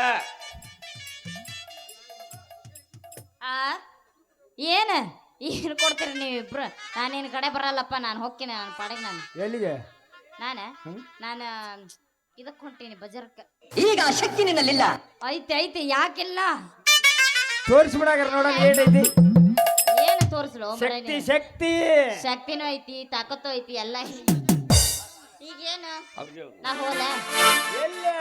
ಆ ಏನ ಏನು ಕೊಡ್ತೀರಿ ನೀವಿಬ್ರು? ನಾನೇನು ಕಡೆ ಬರಲ್ಲಪ್ಪ, ನಾನು ಹೋಗ್ತೀನಿ ನನ್ನ ಪಾಡಿಗೆ ನಾನು. ಎಲ್ಲಿಗೆ? ನಾನು ಇದಕ್ಕೆ ಹೊಂಟೀನಿ ಬಜಾರಕ್ಕೆ. ಈಗ ಆ ಶಕ್ತಿ ನಿನ್ನಲ್ಲಿಲ್ಲ. ಐತಿ ಐತಿ, ಯಾಕಿಲ್ಲ? ತೋರಿಸ್ಬಿಡಾಗ್ರ ನೋಡ ಏಟ್ ಐತಿ. ಏನು ತೋರಿಸ್ಲು? ಶಕ್ತಿ ಶಕ್ತಿ ಶಕ್ತಿನೂ ಐತಿ, ತಾಕತ್ತು ಐತಿ, ಎಲ್ಲ ಐತಿ. ಈಗೇನು ನಾ ಹೋದ ಎಲ್ಲಿ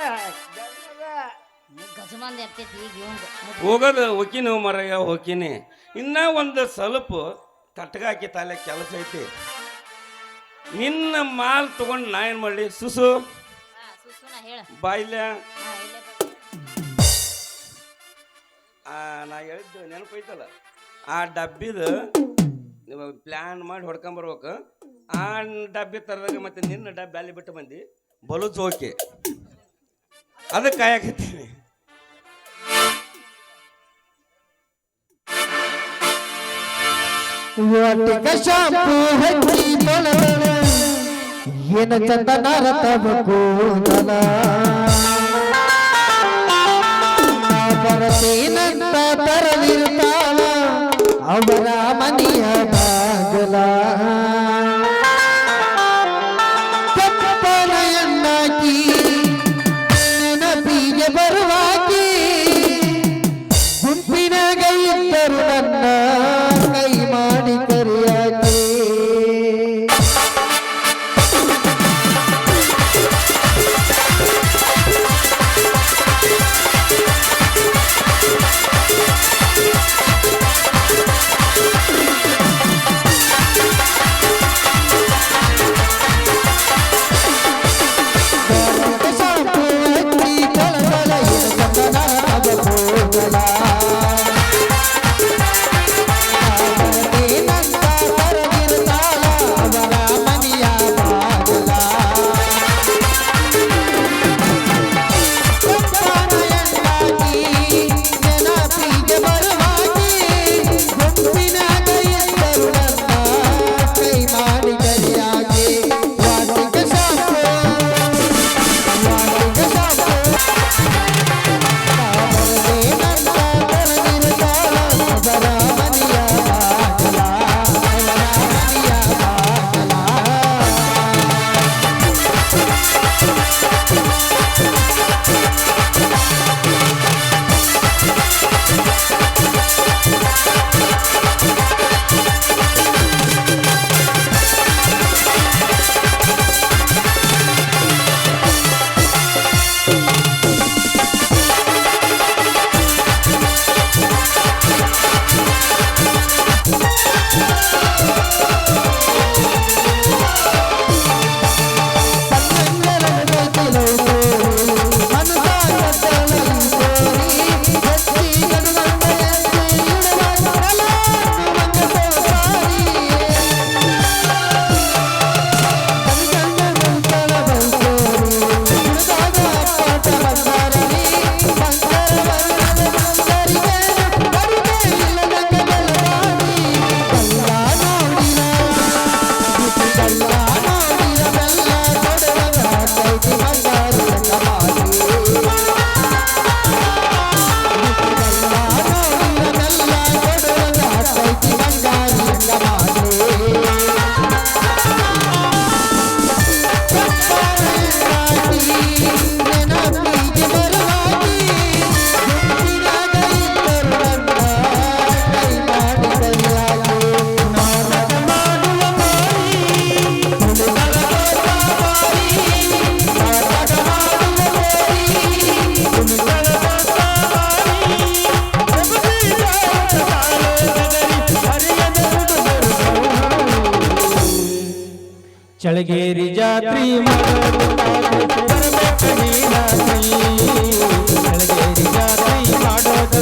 ಗಜಮಂದಿ ಇರ್ತೈತಿ ಈಗ ಇವಂದು. ಹೋಗೋದು ಹೋಕಿನಿ ಮರಯ್ಯ ಹೋಕಿನಿ. ಇನ್ನ ಒಂದು ಸ್ವಲ್ಪ ತಟ್ಗಾಕಿ ತಾಲೆ ಕೆಲಸ ಐತಿ. ನಿನ್ನ ಮಾಲ್ ತಗೊಂಡು ನಾ ಏನು ಮಾಡಲಿ? ಸುಸು ಸುಸುನ ಹೇಳ. ಬಾಯಿಲ್ಯ ಇಲ್ಲೇ ನಾ ಹೇಳಿದ್ದು ನೆನಪೈತಲ್ಲ, ಆ ಡಬ್ಬಿದ ನೀವು ಪ್ಲ್ಯಾನ್ ಮಾಡಿ ಹೊಡ್ಕೊಂಬರ್ಬೇಕು. ಆ ಡಬ್ಬಿ ತರದಾಗ ಮತ್ತೆ ನಿನ್ನ ಡಬ್ಬಿ ಅಲ್ಲಿ ಬಿಟ್ಟು ಬಂದು ಬಲು ಚೋಕೆ ಅದಕ್ಕೆ ಕಾಯಕತ್ತೀನಿ. ಏನ ಚಂದನ ಕೂದಲ ಬರತೇನಂತ ತರಲಿರ್ತಾಳ ಅವರ ಮನೆಯ ಬಾಗಲ. ಕಪ್ಪನೆಯನ್ನಾಕಿ ನೆನಪಿಗೆ ಬರುವಾಕಿ ಗುಂಪಿನಾಗ ಇದ್ದರು ನನ್ನ ಕೈ ಮಾಡಿ ಕರಿಯಾಕಿ. ಚಳಗೇರಿ ಜಾತ್ರಿ ಚಳಗೇರಿ ಜಾತ್ರಿ ಮಾಡೋದು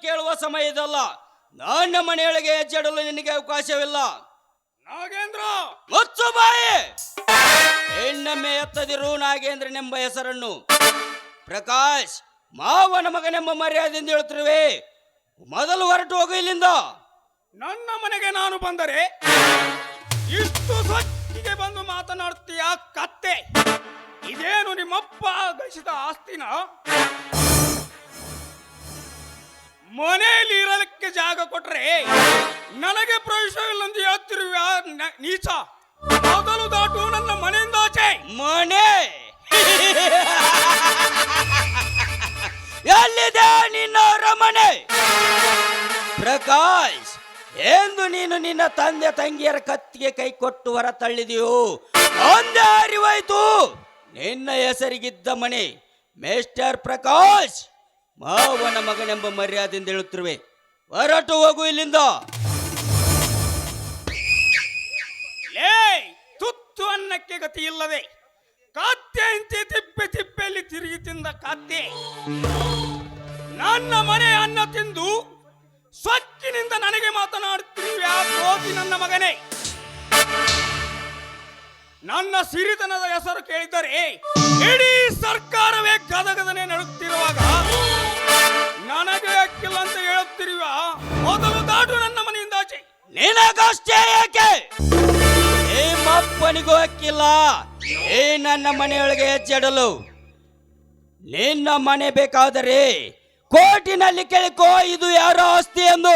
ಕೇಳುವ ಸಮಯ ಇದಲ್ಲ. ನನ್ನ ಮನೆಯೊಳಗೆ ಹೆಜ್ಜೆಡಲು ನಿನಗೆ ಅವಕಾಶವಿಲ್ಲ. ನಾಗೇಂದ್ರ, ಮುಚ್ಚು ಬಾಯಿ. ಹೆಣ್ಣಮ್ಮೆ ಎತ್ತದಿರು ನಾಗೇಂದ್ರನೆಂಬ ಹೆಸರನ್ನು. ಪ್ರಕಾಶ್, ಮಾವನ ಮಗನೆಂಬ ಮರ್ಯಾದೆಯಿಂದ ಹೇಳುತ್ತಿರುವೆ. ಮೊದಲು ಹೊರಟು ಹೋಗು ಇಲ್ಲಿಂದ. ನನ್ನ ಮನೆಗೆ ನಾನು ಬಂದರೆ ಇಷ್ಟು ಸೊಕ್ಕಿಗೆ ಬಂದು ಮಾತನಾಡ್ತೀಯ ಕತ್ತೆ? ಇದೇನು ನಿಮ್ಮಪ್ಪ ಗಳಿಸಿದ ಆಸ್ತಿನ? ಮನೆಯಲ್ಲಿ ಇರಲಿಕ್ಕೆ ಜಾಗ ಕೊಟ್ರೆ ನನಗೆ ಪ್ರವೇಶವಿಲ್ಲಂದು ಹೇಳ್ತಿರುವ ನೀಚ, ಮೊದಲು ದಾಟು ನನ್ನ ಮನೆಯಿಂದ ಆಚೆ. ಮನೆ ಎಲ್ಲಿದೆ ನಿನ್ನ ರಮಣೆ? ಪ್ರಕಾಶ್, ಎಂದು ನೀನು ನಿನ್ನ ತಂದೆ ತಂಗಿಯರ ಕತ್ತಿಗೆ ಕೈ ಕೊಟ್ಟು ಹೊರ ತಳ್ಳಿದೆಯೋ ಒಂದೇ ಅರಿವಾಯ್ತು ನಿನ್ನ ಹೆಸರಿಗಿದ್ದ ಮನೆ. ಮಿಸ್ಟರ್ ಪ್ರಕಾಶ್, ಮಾವನ ಮಗನೆಂಬ ಮರ್ಯಾದೆಯಿಂದ ಹೇಳುತ್ತಿರುವೆ. ಹೊರಟು ಹೋಗು ಇಲ್ಲಿಂದ. ತುತ್ತು ಅನ್ನಕ್ಕೆ ಗತಿ ಇಲ್ಲದೆ ಕತ್ತೆಯಂತೆ ತಿಪ್ಪೆ ತಿಪ್ಪೆಯಲ್ಲಿ ತಿರುಗಿ ತಿಂದ ಕತ್ತೆ ನನ್ನ ಮನೆ ಅನ್ನ ತಿಂದು ಸೊಕ್ಕಿನಿಂದ ನನಗೆ ಮಾತನಾಡುತ್ತೀವಿ. ಕೋತಿ ನನ್ನ ಮಗನೇ, ನನ್ನ ಸಿರಿತನದ ಹೆಸರು ಕೇಳಿದರೆ ಇಡೀ ಸರ್ಕಾರವೇ ಗದಗದನೆ ನಡುತ್ತಿರುವಾಗ ನನಗೆ ಹಕ್ಕಿಲ್ಲ ಅಂತ ಹೇಳುತ್ತಿರುವ. ಮೊದಲು ದಾಟು ನನ್ನ ಮನೆಯಿಂದ ಆಚೆ. ನಿನಗಷ್ಟೇ ಯಾಕೆ? ನಿಮ್ಮಪ್ಪನಿಗೂ ಹಕ್ಕಿಲ್ಲ ಈ ನನ್ನ ಮನೆಯೊಳಗೆ ಹೆಜ್ಜೆಡಲು. ನಿನ್ನ ಮನೆ ಬೇಕಾದರೆ ಕೋರ್ಟಿನಲ್ಲಿ ಕೇಳಿಕೋ ಇದು ಯಾರ ಆಸ್ತಿ ಎಂದು.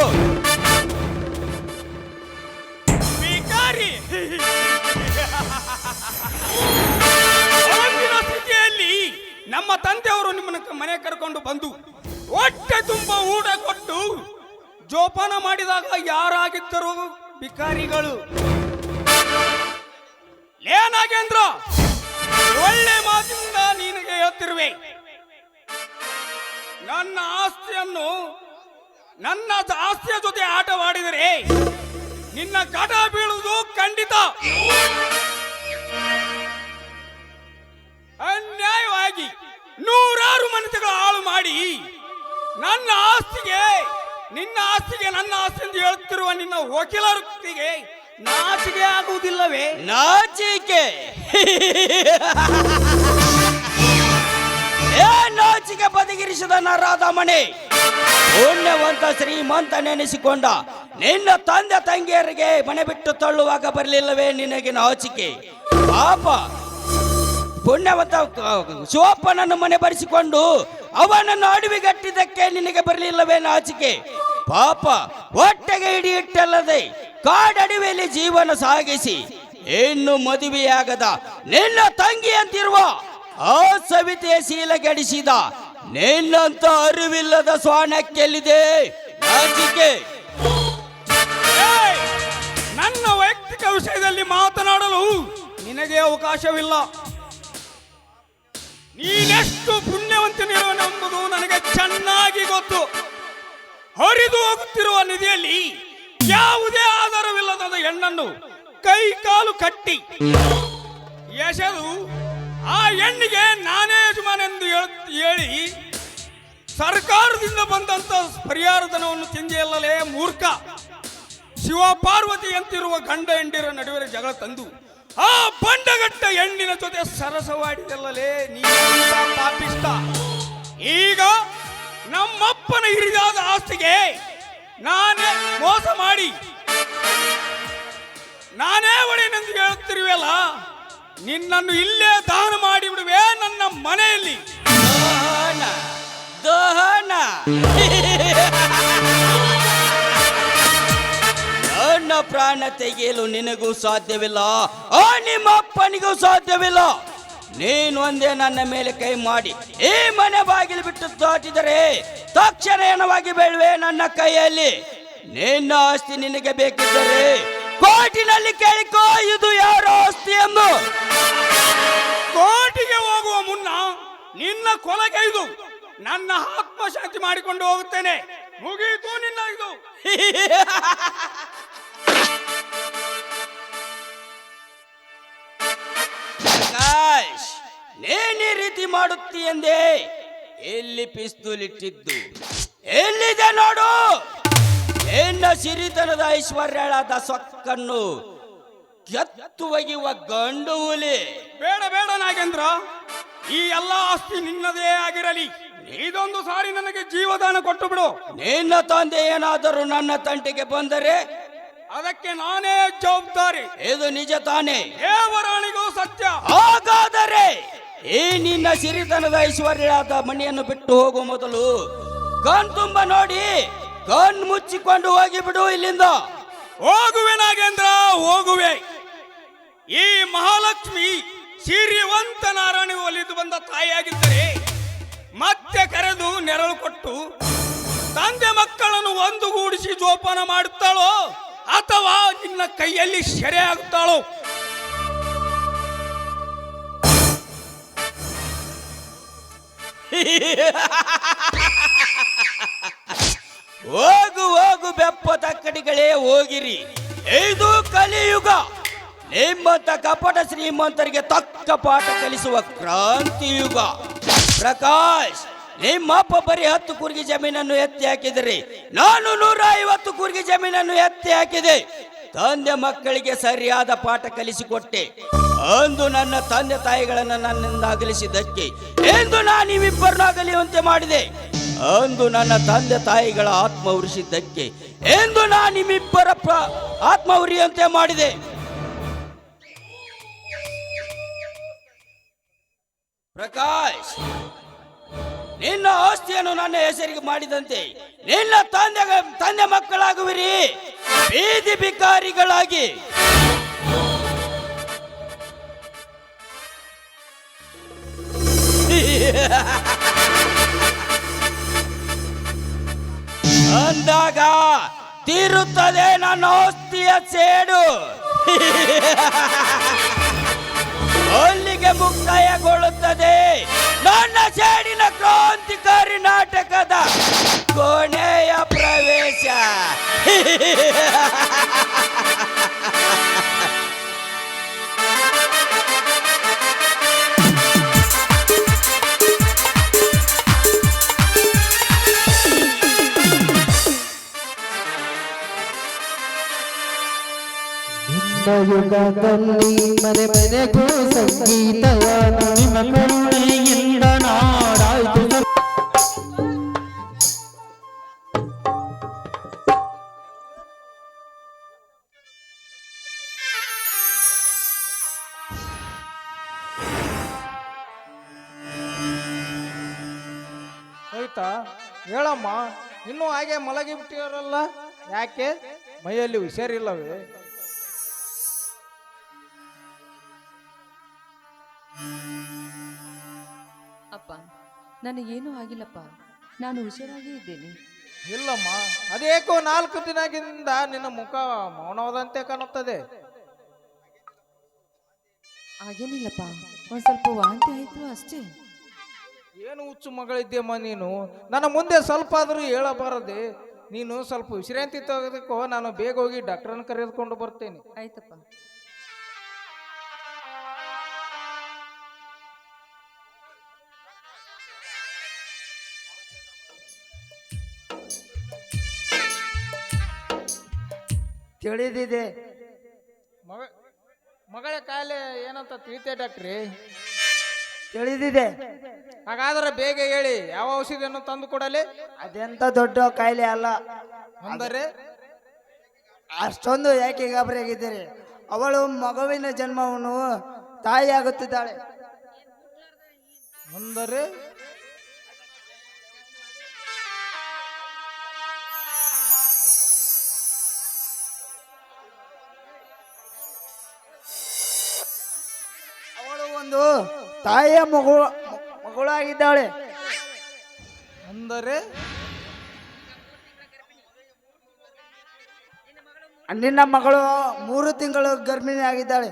ಭಿಕಾರಿ, ಅಂದಿನ ಸ್ಥಿತಿಯಲ್ಲಿ ನಮ್ಮ ತಂದೆಯವರು ನಿಮ್ಮನ್ನ ಮನೆ ಕರ್ಕೊಂಡು ಬಂದು ಹೊಟ್ಟೆ ತುಂಬ ಊಟ ಕೊಟ್ಟು ಜೋಪಾನ ಮಾಡಿದಾಗ ಯಾರಾಗಿದ್ದರು ಭಿಕಾರಿಗಳು? ನಾಗೇಂದ್ರ, ಒಳ್ಳೆ ಮಾತಿನಿಂದ ನಿನಗೆ ಹೇಳ್ತಿರುವೆ. ನನ್ನ ಆಸ್ತಿಯ ಜೊತೆ ಆಟವಾಡಿದರೆ ನಿನ್ನ ಘಟ ಬೀಳುವುದು ಖಂಡಿತ. ಅನ್ಯಾಯವಾಗಿ ನೂರಾರು ಮನೆತಗಳು ಹಾಳು ಮಾಡಿ ನನ್ನ ಆಸ್ತಿಗೆ ನನ್ನ ಆಸ್ತಿ ಎಂದು ಹೇಳುತ್ತಿರುವ ನಿನ್ನ ವಕೀಲ ವೃತ್ತಿಗೆ ನಾಚಿಕೆ ಆಗುವುದಿಲ್ಲವೇ? ನಾಚಿಕೆ? ನಾಚಿಕೆ ಬದಿಗಿರಿಸಿದ ನರಾದ ಮನೆ. ಪುಣ್ಯವಂತ ಶ್ರೀಮಂತ ನೆನೆಸಿಕೊಂಡ ನಿನ್ನ ತಂದೆ ತಂಗಿಯರಿಗೆ ಮನೆ ಬಿಟ್ಟು ತಳ್ಳುವಾಗ ಬರಲಿಲ್ಲವೇ ನಿನಗೆ ನಾಚಿಕೆ? ಪಾಪ, ಪುಣ್ಯವಂತ ಶಿವಪ್ಪನನ್ನು ಮನೆ ಬರೆಸಿಕೊಂಡು ಅವನನ್ನು ಅಡವಿಗಟ್ಟಿದ್ದಕ್ಕೆ ನಿನಗೆ ಬರಲಿಲ್ಲವೇ ನಾಚಿಕೆ? ಪಾಪ, ಹೊಟ್ಟೆಗೆ ಹಿಡಿ ಇಟ್ಟಲ್ಲದೆ ಕಾಡಡಿವೆಯಲ್ಲಿ ಜೀವನ ಸಾಗಿಸಿ ಇನ್ನು ಮದುವೆಯಾಗದ ನಿನ್ನ ತಂಗಿಯಂತಿರುವ ಆ ಸವಿತೆಯ ಶೀಲಗೆಡಿಸಿದ ನಿನ್ನಂತ ಅರಿವಿಲ್ಲದ ಸ್ವಾನಕ್ಕೆಲ್ಲಿದೆ ನಾಚಿಕೆ? ನನ್ನ ವೈಯಕ್ತಿಕ ವಿಷಯದಲ್ಲಿ ಮಾತನಾಡಲು ನಿನಗೆ ಅವಕಾಶವಿಲ್ಲ. ನೀನೆಷ್ಟು ಪುಣ್ಯವಂತನಿರುವನೆಂಬುದು ನನಗೆ ಚೆನ್ನಾಗಿ ಗೊತ್ತು. ಹರಿದು ಹೋಗುತ್ತಿರುವ ನಿಧಿಯಲ್ಲಿ ಯಾವುದೇ ಆಧಾರವಿಲ್ಲದ ಹೆಣ್ಣನ್ನು ಕೈ ಕಾಲು ಕಟ್ಟಿ ಎಸೆದು ಆ ಹೆಣ್ಣಿಗೆ ನಾನೇ ಯಜಮಾನೆಂದು ಹೇಳಿ ಸರ್ಕಾರದಿಂದ ಬಂದಂತ ಪರಿಹಾರ ಧನವನ್ನು ತಿಂದಿಯಲ್ಲಲೇ ಮೂರ್ಖ. ಶಿವ ಪಾರ್ವತಿ ಅಂತಿರುವ ಗಂಡ ಹೆಂಡಿರ ನಡುವೆ ಜಗಳ ತಂದು ಆ ಬಂಡಗಟ್ಟ ಹೆಣ್ಣಿನ ಜೊತೆ ಸರಸವಾಡಿದಲ್ಲಲೇ ನೀನು ಪಾಪಿಷ್ಟ. ಈಗ ನಮ್ಮಪ್ಪನ ಹಿರಿದಾದ ಆಸ್ತಿಗೆ ನಾನೇ ಮೋಸ ಮಾಡಿ ನಾನೇ ಒಡೆಯನೆಂದು ಹೇಳುತ್ತಿರುವೆಲ್ಲ, ನಿನ್ನನ್ನು ಇಲ್ಲೇ ದಹನ ಮಾಡಿ ಬಿಡುವೆ ನನ್ನ ಮನೆಯಲ್ಲಿ. ದಹನ? ನನ್ನ ಪ್ರಾಣ ತೆಗೆಯಲು ನಿನಗೂ ಸಾಧ್ಯವಿಲ್ಲ, ಆ ನಿಮ್ಮ ಅಪ್ಪನಿಗೂ ಸಾಧ್ಯವಿಲ್ಲ. ನೀನು ಒಂದೇ ನನ್ನ ಮೇಲೆ ಕೈ ಮಾಡಿ ಈ ಮನೆ ಬಾಗಿಲು ಬಿಟ್ಟು ದಾಟಿದರೆ ತಕ್ಷಣ ಏನವಾಗಿ ಬೀಳುವೆ ನನ್ನ ಕೈಯಲ್ಲಿ. ನಿನ್ನ ಆಸ್ತಿ ನಿನಗೆ ಬೇಕಿದ್ದರೆ ಕೋರ್ಟಿನಲ್ಲಿ ಕೇಳಿಕೋ ಇದು ಯಾರ ಆಸ್ತಿ ಎಂದು. ಕೋರ್ಟಿಗೆ ಹೋಗುವ ಮುನ್ನ ನಿನ್ನ ಕೊಲೆಗೈದು ನನ್ನ ಆತ್ಮಶಾಂತಿ ಮಾಡಿಕೊಂಡು ಹೋಗುತ್ತೇನೆ. ಮುಗಿಯಿತು ನಿನ್ನ ಇದು. ಪ್ರಕಾಶ್, ನೀನ್ ಈ ರೀತಿ ಮಾಡುತ್ತೀಯಂದೇ ಎಲ್ಲಿ ಪಿಸ್ತೂಲ್ ಇಟ್ಟಿದ್ದು? ಎಲ್ಲಿದೆ ನೋಡು ನಿನ್ನ ಸಿರಿತನದ ಐಶ್ವರ್ಯಳಾದ ಸೊಕ್ಕನ್ನು ಕೆತ್ತು ಒಗೆಯುವ ಗಂಡು ಹುಲಿ. ಬೇಡ ಬೇಡ ನಾಗೇಂದ್ರ, ಈ ಎಲ್ಲ ಆಸ್ತಿ ನಿನ್ನದೇ ಆಗಿರಲಿ. ಇದೊಂದು ಸಾರಿ ನನಗೆ ಜೀವದಾನ ಕೊಟ್ಟು ಬಿಡು. ನಿನ್ನ ತಂದೆ ಏನಾದರೂ ನನ್ನ ತಂಟೆಗೆ ಬಂದರೆ ಅದಕ್ಕೆ ನಾನೇ ಜವಾಬ್ದಾರಿ. ಇದು ನಿಜ ತಾನೇ? ದೇವರಾಣಿಗೂ ಸತ್ಯ. ಹಾಗಾದರೆ ಈ ನಿನ್ನ ಸಿರಿತನದ ಐಶ್ವರ್ಯದ ಮನೆಯನ್ನು ಬಿಟ್ಟು ಹೋಗುವ ಮೊದಲು ಕಣ್ ತುಂಬ ನೋಡಿ ಕಣ್ ಮುಚ್ಚಿಕೊಂಡು ಹೋಗಿಬಿಡು ಇಲ್ಲಿಂದ. ಹೋಗುವೆ ನಾಗೇಂದ್ರ, ಹೋಗುವೆ. ಈ ಮಹಾಲಕ್ಷ್ಮಿ ಸಿರಿವಂತ ನಾರಾಯಣಿ ಒಲಿದು ಬಂದ ತಾಯಿಯಾಗಿದ್ದರೆ ಮತ್ತೆ ಕರೆದು ನೆರಳು ಕೊಟ್ಟು ತಂದೆ ಮಕ್ಕಳನ್ನು ಒಂದುಗೂಡಿಸಿ ಜೋಪಾನ ಮಾಡುತ್ತಾಳೋ ಅಥವಾ ನಿನ್ನ ಕೈಯಲ್ಲಿ ಸೆರೆ ಆಗುತ್ತಾಳೋ? ಹೋಗು ಹೋಗು ಬೆಪ್ಪ ತಕ್ಕಡಿಗಳೇ ಹೋಗಿರಿ. ಇದು ಕಲಿಯುಗ. ನಿಮ್ಮಂತ ಕಪಟ ಶ್ರೀಮಂತರಿಗೆ ತಕ್ಕ ಪಾಠ ಕಲಿಸುವ ಕ್ರಾಂತಿಯುಗ. ಪ್ರಕಾಶ್, ನಿಮ್ಮಪ್ಪ ಬರೀ 10 ಕೂರ್ಗಿ ಜಮೀನನ್ನು ಎತ್ತಿ ಹಾಕಿದರೆ ನಾನು 150 ಕೂರ್ಗಿ ಜಮೀನನ್ನು ಎತ್ತಿ ಹಾಕಿದೆ. ತಂದೆ ಮಕ್ಕಳಿಗೆ ಸರಿಯಾದ ಪಾಠ ಕಲಿಸಿಕೊಟ್ಟೆ. ಅಂದು ನನ್ನ ತಂದೆ ತಾಯಿಗಳನ್ನು ನನ್ನಿಂದ ಅಗಲಿಸಿದ್ದಕ್ಕೆ ಎಂದು ನಾನು ನೀವಿಬ್ಬರನ್ನು ಅಗಲಿಯುವಂತೆ ಮಾಡಿದೆ. ಅಂದು ನನ್ನ ತಂದೆ ತಾಯಿಗಳ ಆತ್ಮ ಉರಿಸಿದ್ದಕ್ಕೆ ಎಂದು ನಾನು ನಿಮ್ಮಿಬ್ಬರ ಆತ್ಮ ಉರಿಯುವಂತೆ ಮಾಡಿದೆ. ಪ್ರಕಾಶ್, ನಿನ್ನ ಆಸ್ತಿಯನ್ನು ನನ್ನ ಹೆಸರಿಗೆ ಮಾಡಿದಂತೆ ನಿನ್ನ ತಂದೆ ಮಕ್ಕಳಾಗುವಿರಿ ಬೀದಿ ಬಿಕಾರಿಗಳಾಗಿ. ಅಂದಾಗ ತೀರುತ್ತದೆ ನನ್ನ ಆಸ್ತಿಯ ಸೇಡು. ಅಲ್ಲಿಗೆ ಮುಕ್ತಾಯಗೊಳ್ಳುತ್ತದೆ ನನ್ನ ಸೇಡಿನ ಕ್ರಾಂತಿಕಾರಿ ನಾಟಕದ ಕೊನೆಯ ಪ್ರವೇಶ. ಯುಗದಲ್ಲಿ ಮನೆ ಮನೆಗೂ ಸಂಗೀತಯಾನ ನಿಮ್ಮ ಕರುಣೆಯಿಂದ ನಾಡಾಯ್ತು. ಹೋಯ್ತಾ? ಹೇಳಮ್ಮ, ಇನ್ನೂ ಹಾಗೆ ಮಲಗಿ ಬಿಟ್ಟಿರಲ್ಲ, ಯಾಕೆ? ಮೈಯಲ್ಲಿ ಹುಷಾರಿಲ್ಲವೇ? ಅಪ್ಪ, ನನಗೇನೂ ಆಗಿಲ್ಲಪ್ಪ, ನಾನು ಹುಷಾರಾಗೇ ಇದ್ದೇನೆ. ಇಲ್ಲಮ್ಮ, ಅದೇಕೋ 4 ದಿನದಿಂದ ನಿನ್ನ ಮುಖ ಮೌನವಾದಂತೆ ಕಾಣುತ್ತದೆ. ಹಾಗೇನಿಲ್ಲಪ್ಪ, ಒಂದ್ ಸ್ವಲ್ಪ ವಾಂತಿ ಆಯ್ತು ಅಷ್ಟೇ. ಏನು ಹುಚ್ಚು ಮಗಳಿದ್ದೀಯಮ್ಮ ನೀನು. ನನ್ನ ಮುಂದೆ ಸ್ವಲ್ಪ ಆದರೂ ಹೇಳಬಾರದೆ? ನೀನು ಸ್ವಲ್ಪ ವಿಶ್ರಾಂತಿ ತೆಗೆದುಕೋ, ನಾನು ಬೇಗ ಹೋಗಿ ಡಾಕ್ಟರ್ನ ಕರೆದುಕೊಂಡು ಬರ್ತೇನೆ. ಆಯ್ತಪ್ಪ. ತಿಳಿದಿದೆ. ಮಗಳ ಕಾಯಿಲೆ ಏನಂತ ತಿಳಿತೆ ಡಾಕ್ಟ್ರಿ? ತಿಳಿದಿದೆ. ಹಾಗಾದ್ರೆ ಬೇಗ ಹೇಳಿ, ಯಾವ ಔಷಧಿಯನ್ನು ತಂದು ಕೊಡಲಿ? ಅದೆಂತ ದೊಡ್ಡ ಕಾಯಿಲೆ ಅಲ್ಲ. ಅಂದರೆ ಅಷ್ಟೊಂದು ಯಾಕೆ ಗಾಬರಿಯಾಗಿದ್ದೀರಿ? ಅವಳು ಮಗುವಿನ ಜನ್ಮವನ್ನು ತಾಯಿಯಾಗುತ್ತಿದ್ದಾಳೆ. ಅಂದರೆ ಅವಳು ಒಂದು ತಾಯಿಯ ಮಗಳಾಗಿದ್ದಾಳೆ. ಅಂದರೆ ನಿನ್ನ ಮಗಳು 3 ತಿಂಗಳು ಗರ್ಭಿಣಿ ಆಗಿದ್ದಾಳೆ.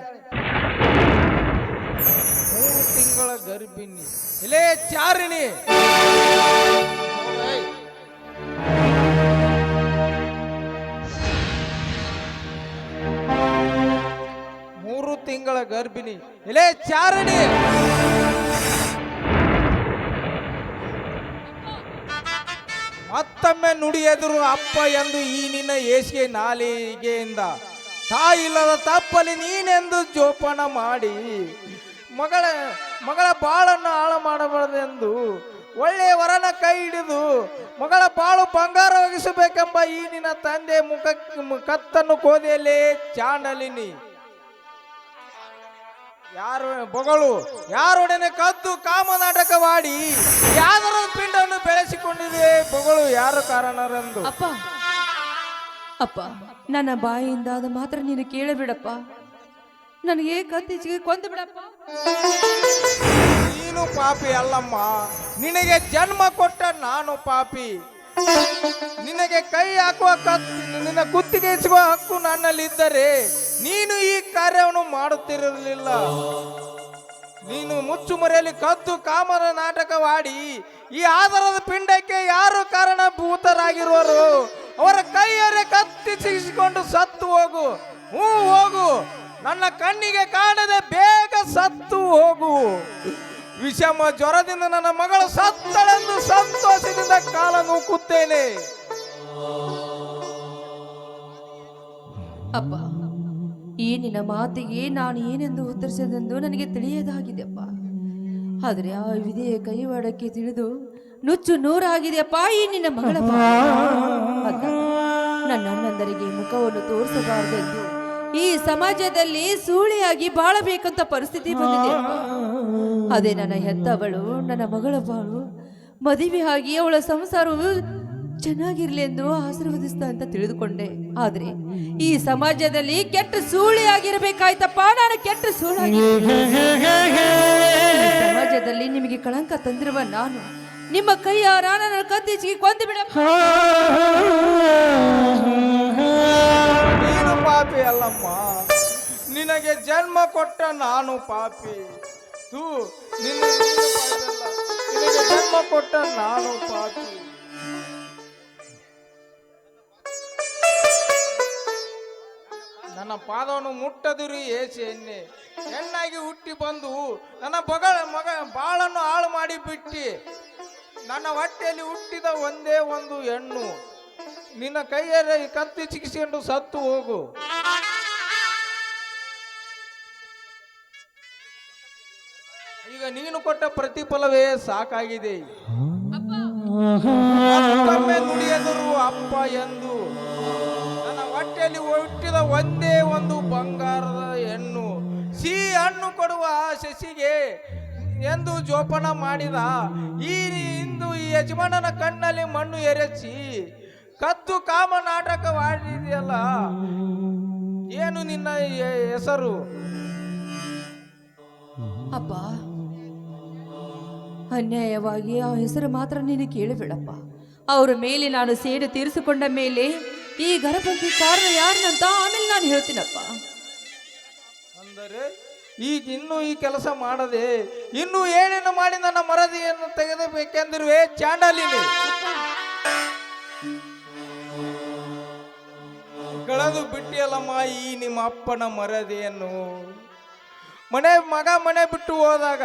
3 ತಿಂಗಳ ಗರ್ಭಿಣಿ? ಇಲ್ಲೇ ಚಾರಿಣಿ, ಮೂರು ತಿಂಗಳ ಗರ್ಭಿಣಿ. ಇಲ್ಲೇ ಚಾರಿಣಿ, ಮತ್ತೊಮ್ಮೆ ನುಡಿಯೆದುರು ಅಪ್ಪ ಎಂದು ಈ ನಿನ್ನ ಏಸಿಗೆ ನಾಲಿಗೆಯಿಂದ ತಾಯಿಲ್ಲದ ತಪ್ಪಲಿ ನೀನೆಂದು ಜೋಪಾನ ಮಾಡಿ ಮಗಳ ಬಾಳನ್ನು ಹಾಳು ಮಾಡಬಾರದೆಂದು ಒಳ್ಳೆಯ ವರನ ಕೈ ಹಿಡಿದು ಮಗಳ ಬಾಳು ಬಂಗಾರವಾಗಿಸಬೇಕೆಂಬ ಈ ನಿನ್ನ ತಂದೆ ಕತ್ತನ್ನು ಕೋದೆಯಲ್ಲೇ ಚಾಂಡಲಿನಿ ಯಾರೊಡನೆ ಕದ್ದು ಕಾಮನಾಟಕವಾಡಿ ಯಾದರ ಪಿಂಡವನ್ನು ಬೆಳೆಸಿಕೊಂಡಿದೆ ಬೊಗಳು ಯಾರು ಕಾರಣರೆಂದು. ಅಪ್ಪ ಅಪ್ಪ, ನನ್ನ ಬಾಯಿಯಿಂದ ಅದು ಮಾತ್ರ ನೀನು ಕೇಳಬಿಡಪ್ಪ. ನನಗೆ ಕತ್ತಿಚಿಗೆ ಕೊಂದು ಬಿಡಪ್ಪ. ನೀನು ಪಾಪಿ ಅಲ್ಲಮ್ಮ, ನಿನಗೆ ಜನ್ಮ ಕೊಟ್ಟ ನಾನು ಪಾಪಿ. ನಿನಗೆ ಕೈ ಹಾಕುವ ನಿನ್ನ ಕುತ್ತಿಗೆ ಇಸುವ ಹಕ್ಕು ನನ್ನಲ್ಲಿದ್ದರೆ ನೀನು ಈ ಕಾರ್ಯವನ್ನು ಮಾಡುತ್ತಿರಲಿಲ್ಲ. ನೀನು ಮುಚ್ಚುಮರೆಯಲ್ಲಿ ಕದ್ದು ಕಾಮನ ನಾಟಕವಾಡಿ ಈ ಆಧಾರದ ಪಿಂಡಕ್ಕೆ ಯಾರು ಕಾರಣಭೂತರಾಗಿರುವರು ಅವರ ಕೈಯರೆ ಕತ್ತಿಸಿಕೊಂಡು ಸತ್ತು ಹೋಗು. ಹೋಗು, ನನ್ನ ಕಣ್ಣಿಗೆ ಕಾಣದೆ ಬೇಗ ಸತ್ತು ಹೋಗು. ವಿಷಮ ಜ್ವರದಿಂದ ನನ್ನ ಮಗಳು ಸತ್ತಳೆಂದು ಸಂತೋಷದಿಂದ ಕಾಲ ನೂಕುತ್ತೇನೆ. ಅಪ್ಪ, ಈ ನಿನ್ನ ಮಾತಿಗೆ ನಾನು ಏನೆಂದು ಉತ್ತರಿಸದೆಂದು ನನಗೆ ತಿಳಿಯದಾಗಿದೆಯಪ್ಪ. ಆದರೆ ಆ ವಿಧಿಯ ಕೈವಾಡಕ್ಕೆ ತಿಳಿದು ನುಚ್ಚು ನೂರಾಗಿದೆಯಪ್ಪ ಈ ನಿನ್ನ ಮಗಳ ನನ್ನ ಅಣ್ಣಂದರಿಗೆ ಮುಖವನ್ನು ತೋರಿಸಬಾರದೆಂದು ಈ ಸಮಾಜದಲ್ಲಿ ಸೂಳೆಯಾಗಿ ಬಾಳಬೇಕಂತ ಪರಿಸ್ಥಿತಿ ಬಂದಿದೆ. ಅದೇ ನನ್ನ ಹೆತ್ತವಳು ನನ್ನ ಮಗಳ ಬಾಳು ಮದುವೆ ಆಗಿ ಅವಳ ಸಂಸಾರವು ಚೆನ್ನಾಗಿರ್ಲಿ ಎಂದು ಆಶೀರ್ವದಿಸ್ತಾ ಅಂತ ತಿಳಿದುಕೊಂಡೆ. ಆದ್ರೆ ಈ ಸಮಾಜದಲ್ಲಿ ಕೆಟ್ಟ ಸೂಳೆಯಾಗಿರ್ಬೇಕಾಯ್ತಪ್ಪ. ನಾನು ಕೆಟ್ಟ ಸೂಳಾಗಿ ಸಮಾಜದಲ್ಲಿ ನಿಮಗೆ ಕಳಂಕ ತಂದಿರುವ ನಾನು ನಿಮ್ಮ ಕೈಯಾರ ನನ್ನ ಕತ್ತಿಸಿ ಕೊಂದು ಬಿಡಪ್ಪ. ನೀನು ಪಾಪಿ ಅಲ್ಲಮ್ಮ, ನಿನಗೆ ಜನ್ಮ ಕೊಟ್ಟ ನಾನು ಪಾಪಿ. ನಿನಗೆ ಜನ್ಮ ಕೊಟ್ಟ ನಾನು ಪಾಪಿ. ನನ್ನ ಪಾದವನ್ನು ಮುಟ್ಟದಿರಿ ಏಸಿ ಎಣ್ಣೆ ಹೆಣ್ಣಾಗಿ ಹುಟ್ಟಿ ಬಂದು ನನ್ನ ಬಾಳನ್ನು ಹಾಳು ಮಾಡಿ ಬಿಟ್ಟಿ. ನನ್ನ ಹೊಟ್ಟೆಯಲ್ಲಿ ಹುಟ್ಟಿದ ಒಂದೇ ಒಂದು ಹೆಣ್ಣು ನಿನ್ನ ಕೈಯಲ್ಲಿ ಕತ್ತಿ ಚಿಕಿತ್ಸೆಕೊಂಡು ಸತ್ತು ಹೋಗು. ಈಗ ನೀನು ಕೊಟ್ಟ ಪ್ರತಿಫಲವೇ ಸಾಕಾಗಿದೆ. ಮತ್ತೊಮ್ಮೆ ನುಡಿಯದರು ಅಪ್ಪ ಎಂದು ನನ್ನ ಹೊಟ್ಟೆಯಲ್ಲಿ ಹುಟ್ಟಿದ ಒಂದೇ ಒಂದು ಬಂಗಾರದ ಹೆಣ್ಣು ಸಿಹಿ ಹಣ್ಣು ಕೊಡುವ ಶಶಿಗೆ ಎಂದು ಜೋಪಾನ ಮಾಡಿದ ಇಂದು ಈ ಯಜಮಾನನ ಕಣ್ಣಲ್ಲಿ ಮಣ್ಣು ಎರಚಿ ಕದ್ದು ಕಾಮ ನಾಟಕವಾಡಿದೆಯಲ್ಲ, ಏನು ನಿನ್ನ ಹೆಸರು? ಅಪ್ಪ, ಅನ್ಯಾಯವಾಗಿ ಆ ಹೆಸರು ಮಾತ್ರ ನೀನು ಕೇಳಬೇಡಪ್ಪ. ಅವರ ಮೇಲೆ ನಾನು ಸೇಡು ತೀರಿಸಿಕೊಂಡ ಮೇಲೆ ಈ ಗರ್ಭಕ್ಕೆ ಕಾರಣ ಯಾರನ್ನಂತ ಆಮೇಲೆ ನಾನು ಹೇಳ್ತೀನಪ್ಪ. ಅಂದರೆ ಈಗ ಇನ್ನೂ ಈ ಕೆಲಸ ಮಾಡದೆ ಇನ್ನೂ ಏನೇನು ಮಾಡಿ ನನ್ನ ಮರದಿಯನ್ನು ತೆಗೆದಬೇಕೆಂದಿರುವೆ ಚಾಂಡಲಿನಿ. ಕಳೆದು ಬಿಟ್ಟಿಯಲ್ಲಮ್ಮ ಈ ನಿಮ್ಮ ಅಪ್ಪನ ಮರದಿಯನ್ನು. ಮನೆ ಬಿಟ್ಟು ಹೋದಾಗ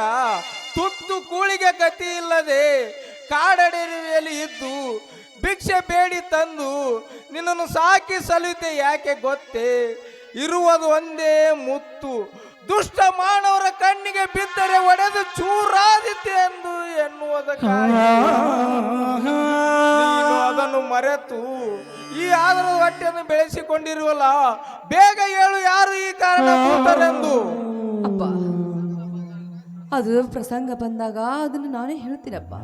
ತುತ್ತು ಕೂಳಿಗೆ ಗತಿ ಇಲ್ಲದೆ ಕಾಡಡಿಯಲ್ಲಿ ಇದ್ದು ಭಿಕ್ಷೆ ಬೇಡಿ ತಂದು ನಿನ್ನನ್ನು ಸಾಕಿ ಸಲುತ್ತೆ. ಯಾಕೆ ಗೊತ್ತೇ? ಇರುವುದು ಒಂದೇ ಮುತ್ತು, ದುಷ್ಟ ಮಾನವರ ಕಣ್ಣಿಗೆ ಬಿದ್ದರೆ ಒಡೆದು ಚೂರಾದಿತೆ ಎಂದು ಎನ್ನುವುದಕ್ಕಾಗಿ ಅದನ್ನು ಮರೆತು ಈ ಆದರ ಹೊಟ್ಟೆಯನ್ನು ಬೆಳೆಸಿಕೊಂಡಿರುವಲ್ಲ, ಬೇಗ ಹೇಳು, ಯಾರು ಈ ಕಾರಣಭೂತರೆಂದು. ಅಪ್ಪ, ಅದು ಪ್ರಸಂಗ ಬಂದಾಗ ಅದನ್ನು ನಾನೇ ಹೇಳ್ತೀನಪ್ಪ.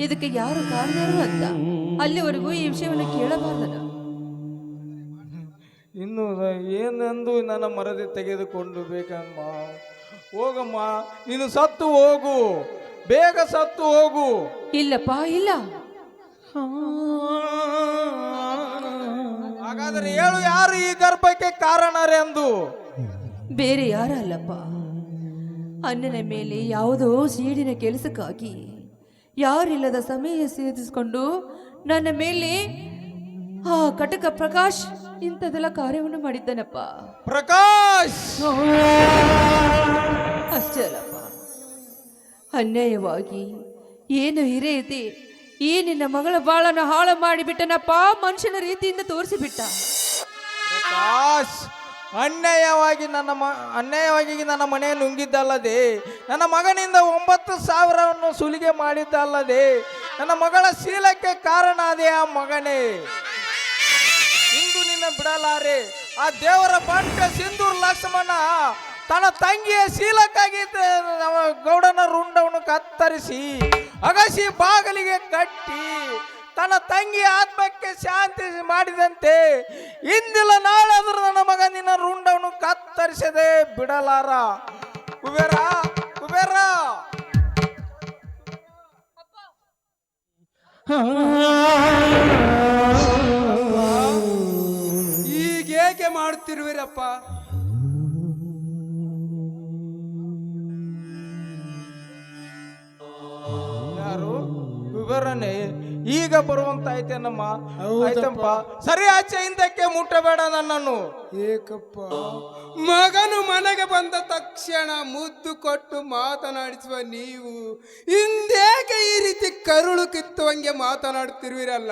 ಇದಕ್ಕೆ ಯಾರು ಕಾರಣರು ಅಂತ ಅಲ್ಲಿವರೆಗೂ ಈ ವಿಷಯವನ್ನು ಕೇಳಬಾರ್ದನ. ಇನ್ನು ಏನೆಂದು ನನ್ನ ಮರದಿ ತೆಗೆದುಕೊಂಡು ಬೇಕಮ್ಮ. ಹೋಗಮ್ಮ, ನೀನು ಸತ್ತು ಹೋಗು, ಬೇಗ ಸತ್ತು ಹೋಗು. ಇಲ್ಲಪ್ಪ, ಇಲ್ಲ. ಹಾಗಾದರೆ ಹೇಳು, ಯಾರು ಈ ಗರ್ಭಕ್ಕೆ ಕಾರಣರೆಂದು. ಬೇರೆ ಯಾರಲ್ಲಪ್ಪ, ಅಣ್ಣನ ಮೇಲೆ ಯಾವುದೋ ಸೀಡಿನ ಕೆಲಸಕ್ಕಾಗಿ ಯಾರಿಲ್ಲದ ಸಮಯ ಸೇರಿಸಿಕೊಂಡು ನನ್ನ ಮೇಲೆ ಆ ಕಟಕ ಪ್ರಕಾಶ್ ಇಂಥದೆಲ್ಲ ಕಾರ್ಯವನ್ನು ಮಾಡಿದ್ದಾನಪ್ಪ. ಪ್ರಕಾಶ್ ಅಷ್ಟೇ ಅಲ್ಲಪ್ಪ, ಅನ್ಯಾಯವಾಗಿ ಏನು ಹಿರಿಯತೆ ಈ ನಿನ್ನ ಮಗಳ ಬಾಳನ್ನು ಹಾಳು ಮಾಡಿಬಿಟ್ಟನಪ್ಪ, ಮನುಷ್ಯನ ರೀತಿಯಿಂದ ತೋರಿಸಿಬಿಟ್ಟ. ಪ್ರಕಾಶ್, ಅನ್ಯಾಯವಾಗಿ ನನ್ನ ಮನೆಯನ್ನು ನುಂಗಿದ್ದಲ್ಲದೆ, ನನ್ನ ಮಗನಿಂದ 9,000ವನ್ನು ಸುಲಿಗೆ ಮಾಡಿದ್ದಲ್ಲದೆ, ನನ್ನ ಮಗಳ ಶೀಲಕ್ಕೆ ಕಾರಣ ಅದೇ ಆ ಮಗನೇ. ಇಂದು ನಿನ್ನ ಬಿಡಲಾರೆ. ಆ ದೇವರ ಬಂಟ ಸಿಂಧೂರ್ ಲಕ್ಷ್ಮಣ ತನ್ನ ತಂಗಿಯ ಶೀಲಕ್ಕಾಗಿ ಗೌಡನ ರುಂಡವನ್ನು ಕತ್ತರಿಸಿ ಅಗಸಿ ಬಾಗಿಲಿಗೆ ಕಟ್ಟಿ ತನ್ನ ತಂಗಿಯ ಆತ್ಮಕ್ಕೆ ಶಾಂತಿ ಮಾಡಿದಂತೆ, ಇಂದಿಲ್ಲ ನಾಳೆ ಆದರೂ ನನ್ನ ಮಗ ನಿನ್ನ ರುಂಡವನ್ನು ಕತ್ತರಿಸದೆ ಬಿಡಲಾರ. ಕುಬೇರ, ಕುಬೇರ, ಈಗೇಕೆ ಮಾಡುತ್ತಿರುವಿರಪ್ಪ? ಯಾರು? ಕುಬೇರನೇ, ಈಗ ಬರುವಂತಾಯ್ತೇನಮ್ಮ. ಆಯ್ತಪ್ಪ, ಸರಿ, ಆಚೆ ಹಿಂದಕ್ಕೆ ಮುಟ್ಟಬೇಡ ನನ್ನನ್ನು. ಏಕಪ್ಪ, ಮಗನು ಮನೆಗೆ ಬಂದ ತಕ್ಷಣ ಮುದ್ದು ಕೊಟ್ಟು ಮಾತನಾಡಿಸುವ ನೀವು ಹಿಂದೇಕೆ ಈ ರೀತಿ ಕರುಳು ಕಿತ್ತುವಂಗೆ ಮಾತನಾಡುತ್ತಿರುವಿರಲ್ಲ?